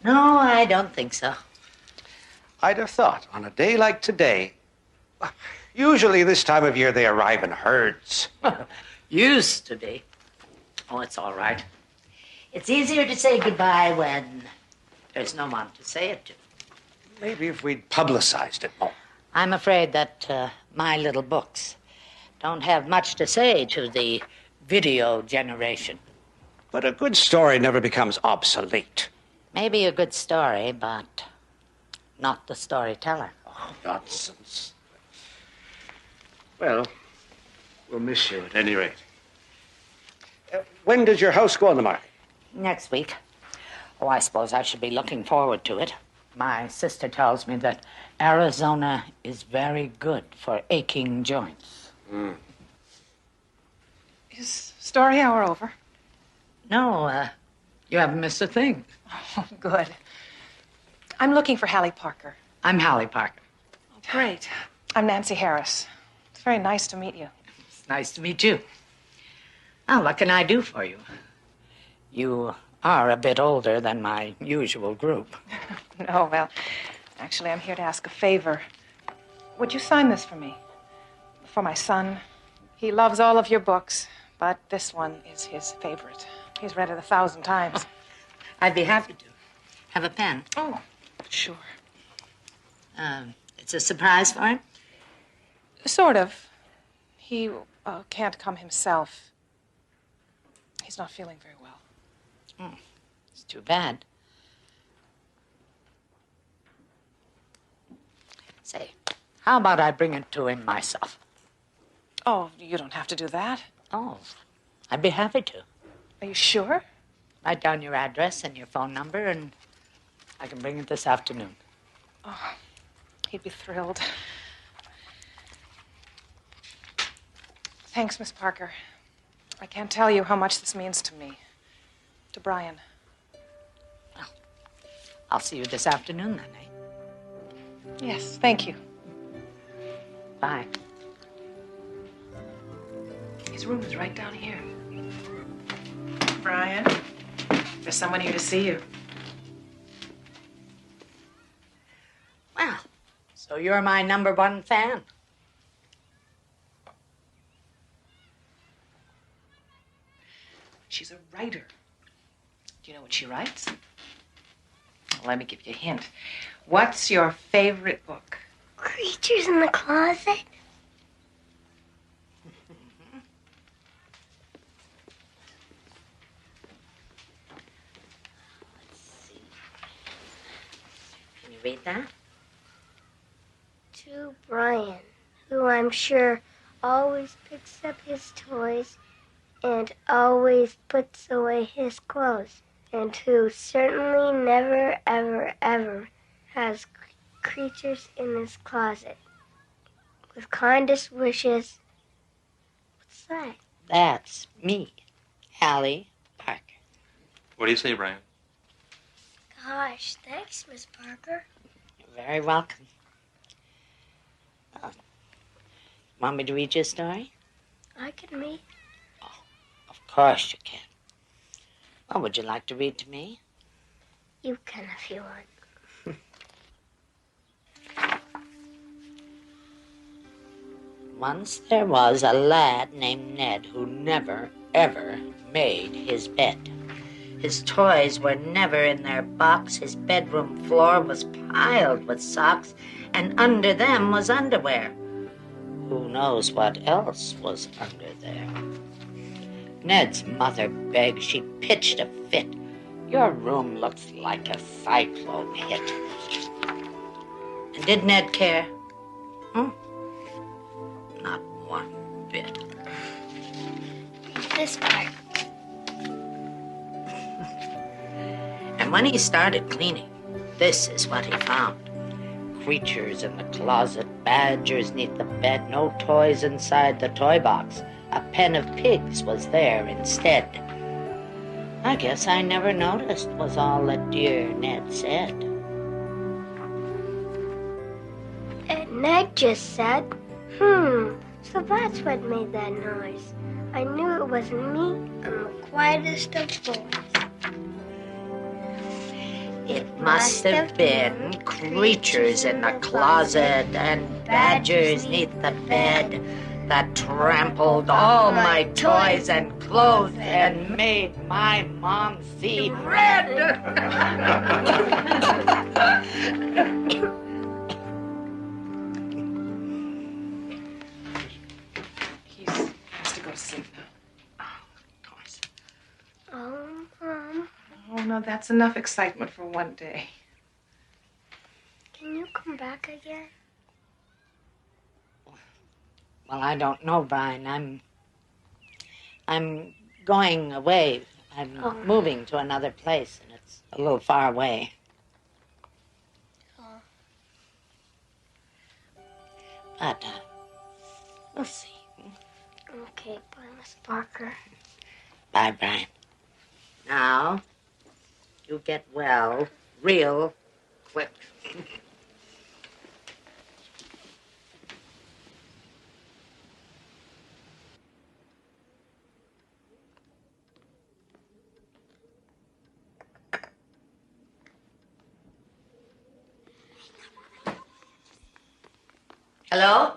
No, I don't think so. I'd have thought, on a day like today, usually this time of year they arrive in herds. Used to be. Oh, it's all right. It's easier to say goodbye when there's no one to say it to. Maybe if we'd publicized it more. I'm afraid that my little books don't have much to say to the video generation. But a good story never becomes obsolete. Maybe a good story, but not the storyteller. Oh, nonsense. Well, we'll miss you at any rate. When does your house go on the market? Next week. Oh, I suppose I should be looking forward to it. My sister tells me that Arizona is very good for aching joints. Is story hour over? No, you haven't missed a thing. Oh, good. I'm looking for Hallie Parker. I'm Hallie Parker. Oh, great. I'm Nancy Harris. It's very nice to meet you. It's nice to meet you. Well, what can I do for you? You are a bit older than my usual group. No, well, actually, I'm here to ask a favor. Would you sign this for me? For my son. He loves all of your books, but this one is his favorite. He's read it 1,000 times. I'd be happy to. Have a pen? Oh, sure. It's a surprise for him? Sort of. He can't come himself. He's not feeling very well. It's too bad. Say, how about I bring it to him myself? Oh, you don't have to do that. Oh, I'd be happy to. Are you sure? Write down your address and your phone number, and I can bring it this afternoon. Oh, he'd be thrilled. Thanks, Miss Parker. I can't tell you how much this means to me. To Brian. I'll see you this afternoon, then, eh? Yes, thank you. Bye. His room is right down here. Brian, there's someone here to see you. Well, so you're my #1 fan. She's a writer. Do you know what she writes? Let me give you a hint. What's your favorite book? Creatures in the Closet? Can you read that? To Brian, who I'm sure always picks up his toys and always puts away his clothes, and who certainly never, ever, ever has creatures in his closet. With kindest wishes. What's that? That's me, Hallie Parker. What do you say, Brian? Gosh, thanks, Miss Parker. You're very welcome. Want me to read you a story? I can read. Of course you can. What would you like to read to me? You can if you want. Once there was a lad named Ned who never, ever made his bed. His toys were never in their box. His bedroom floor was piled with socks, and under them was underwear. Who knows what else was under there? Ned's mother begged. She pitched a fit. Your room looks like a cyclone hit. And did Ned care? Not one bit. This part. And when he started cleaning, this is what he found. Creatures in the closet, badgers neath the bed, no toys inside the toy box. A pen of pigs was there instead. I guess I never noticed, was all that dear Ned said. And Ned just said, so that's what made that noise. I knew it wasn't me. I'm the quietest of boys. It must have been creatures in the closet and badgers neath the bed that trampled all my toys and clothes and made my mom see red. He has to go to sleep now. Of course. Mom. Oh, no, that's enough excitement for one day. Can you come back again? Well, I don't know, Brian. I'm going away. I'm moving to another place, and it's a little far away. But we'll see. Okay, bye, Miss Parker. Bye, Brian. Now, you get well real quick. Hello?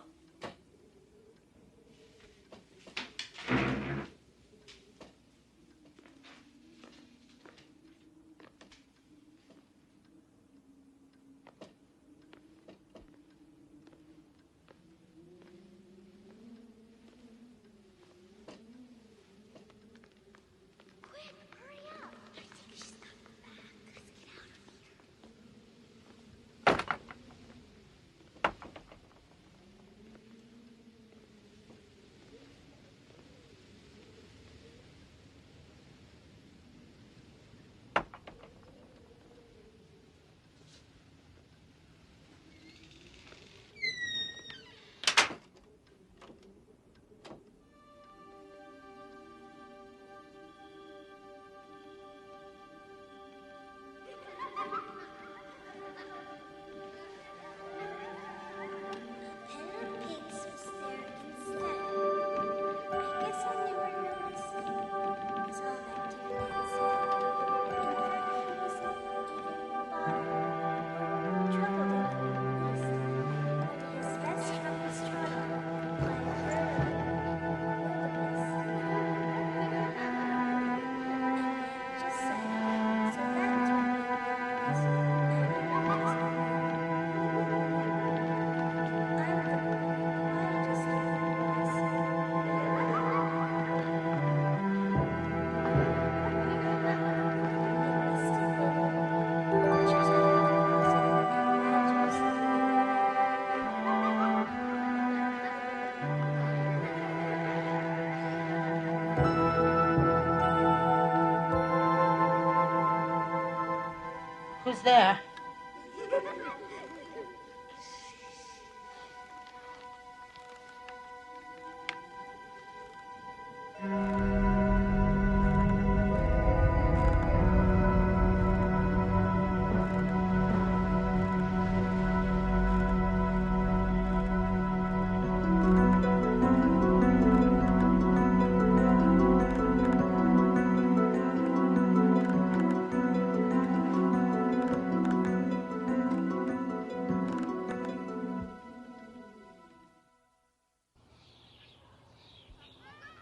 almost there.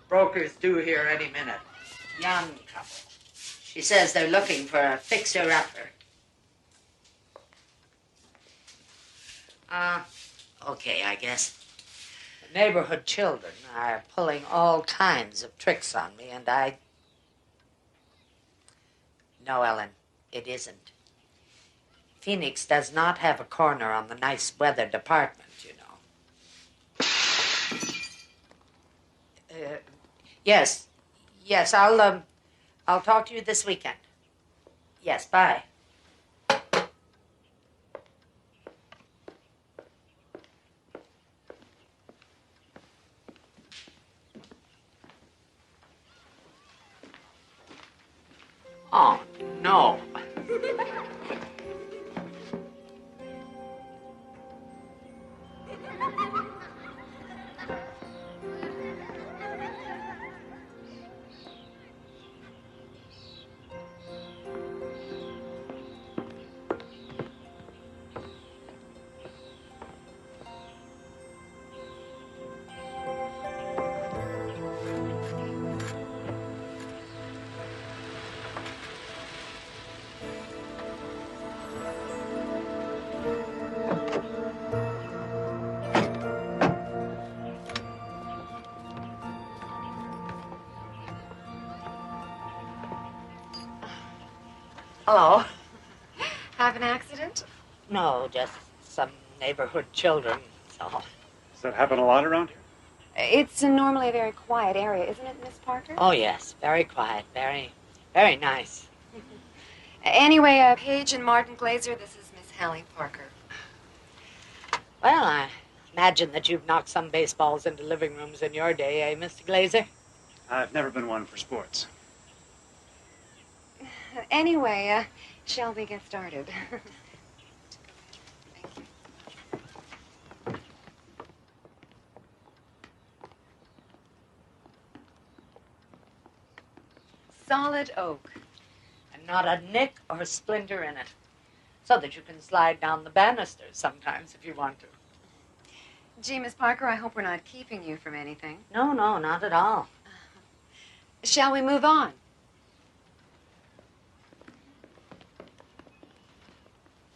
Broker's due here any minute. Young couple. She says they're looking for a fixer-upper. Okay, I guess. The neighborhood children are pulling all kinds of tricks on me, and I... No, Ellen, it isn't. Phoenix does not have a corner on the nice weather department, you know. Yes, I'll talk to you this weekend. Yes, bye. Oh, no. Hello. Have an accident? No, just some neighborhood children, so. Does that happen a lot around here? It's normally a very quiet area, isn't it, Miss Parker? Oh, yes. Very quiet. Very, very nice. Anyway, Paige and Martin Glazer, this is Miss Hallie Parker. Well, I imagine that you've knocked some baseballs into living rooms in your day, eh, Mr. Glazer? I've never been one for sports. Anyway, shall we get started? Solid oak. And not a nick or splinter in it. So that you can slide down the banisters sometimes if you want to. Gee, Miss Parker, I hope we're not keeping you from anything. No, not at all. Shall we move on?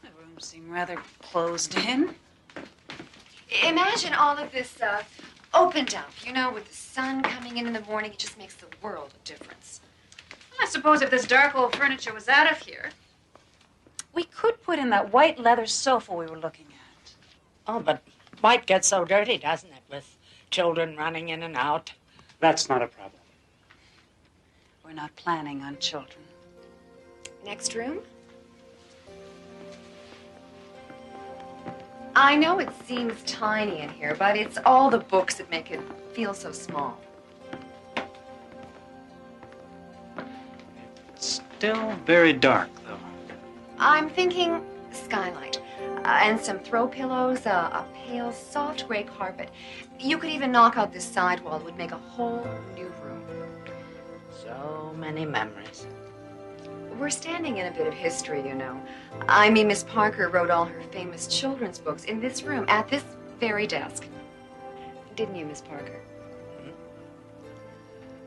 The rooms seem rather closed in. Imagine all of this opened up, you know, with the sun coming in the morning. It just makes the world a difference. I suppose if this dark old furniture was out of here, we could put in that white leather sofa we were looking at. Oh, but white gets so dirty, doesn't it, with children running in and out? That's not a problem. We're not planning on children. Next room? I know it seems tiny in here, but it's all the books that make it feel so small. Still very dark, though. I'm thinking skylight and some throw pillows, a pale, soft gray carpet. You could even knock out this side wall. It would make a whole new room. So many memories. We're standing in a bit of history, you know. I mean, Miss Parker wrote all her famous children's books in this room, at this very desk. Didn't you, Miss Parker?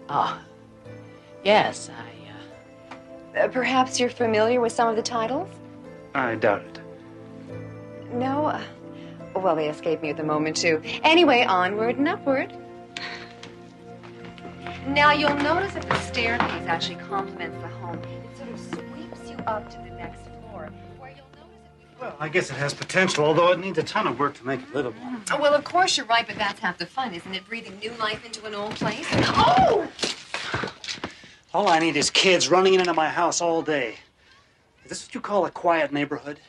Oh, yes, Perhaps you're familiar with some of the titles? I doubt it. No? Well, they escape me at the moment, too. Anyway, onward and upward. Now, you'll notice that the staircase actually complements the home. It sort of sweeps you up to the next floor, where you'll notice Well, I guess it has potential, although it needs a ton of work to make it livable. Oh, well, of course you're right, but that's half the fun, isn't it? Breathing new life into an old place. Oh! All I need is kids running into my house all day. Is this what you call a quiet neighborhood?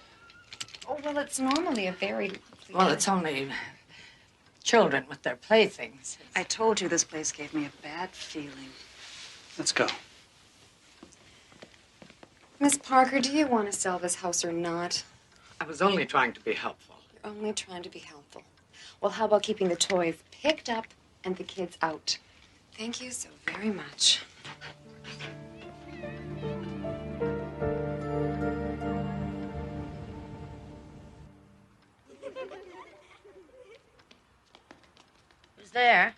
Oh, well, it's normally a very... Well, it's only children with their playthings. I told you this place gave me a bad feeling. Let's go. Miss Parker, do you want to sell this house or not? I was only trying to be helpful. You're only trying to be helpful. Well, how about keeping the toys picked up and the kids out? Thank you so very much. Who's there?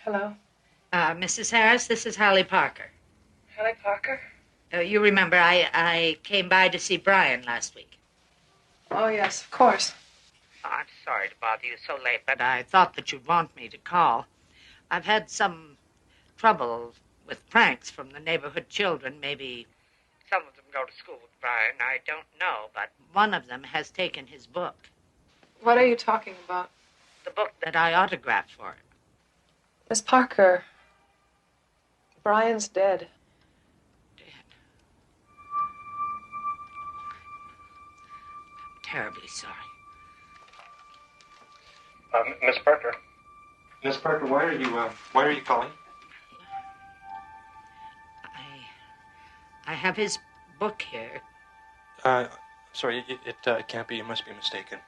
Hello? Mrs. Harris, this is Hallie Parker. Hallie Parker? You remember I came by to see Brian last week. Oh, yes, of course. Oh, I'm sorry to bother you so late, but I thought that you'd want me to call. I've had some trouble with pranks from the neighborhood children. Maybe some of them go to school with Brian. I don't know, but one of them has taken his book. What are you talking about? The book that I autographed for him. Miss Parker, Brian's dead. Terribly sorry. Miss Parker. Miss Parker, why are you calling? I have his book here. Sorry, it can't be. You must be mistaken.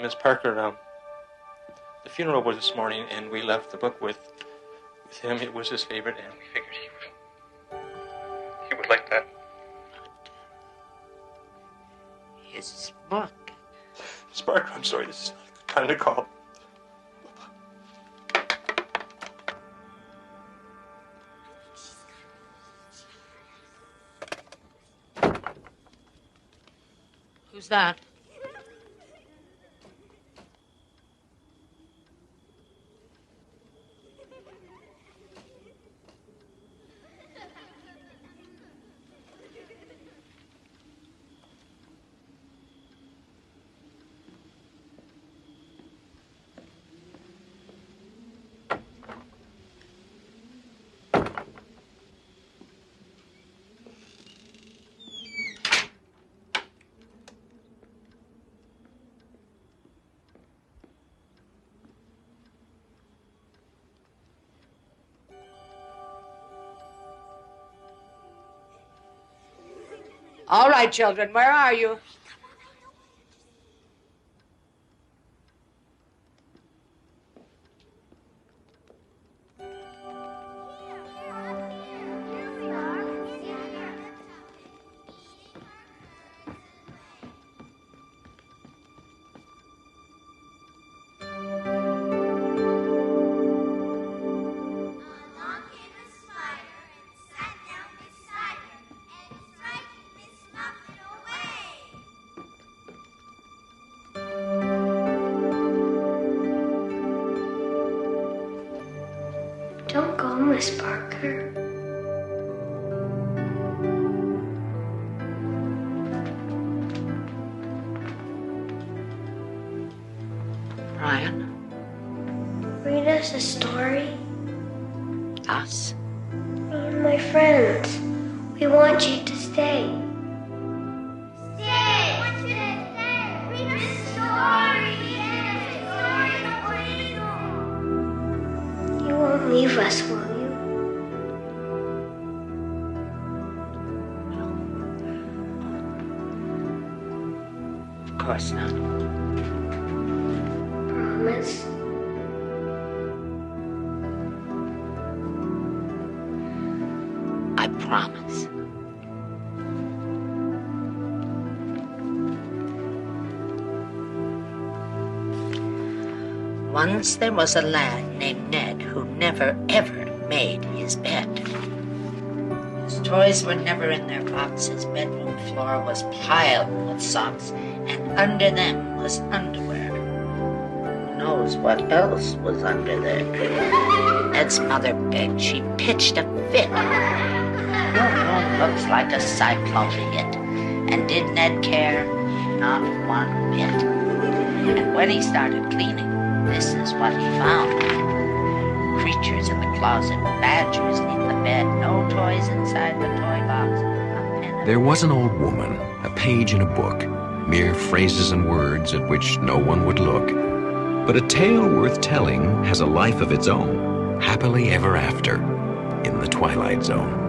Miss Parker, the funeral was this morning, and we left the book with him. It was his favorite, and we figured he would like that. His book? Miss Parker, I'm sorry, this is not the kind of call. Who's that? All right, children, where are you? promise, Parker. Brian? Read us a story. Us? Me and my friends. We want you to stay. Stay! Read us a story! You won't leave us, will you? Of course not. Promise. I promise. Once there was a lad named Ned who never, ever made his bed. His toys were never in their box. His bedroom floor was piled with socks, and under them was underwear. Who knows what else was under there? Ned's mother begged. She pitched a fit. Your room looks like a cyclone hit. And did Ned care? Not one bit. And when he started cleaning, this is what he found. Creatures in the closet, badgers neath the bed, no toys inside the toy box. There was an old woman, a page in a book, mere phrases and words at which no one would look. But a tale worth telling has a life of its own, happily ever after, in the Twilight Zone.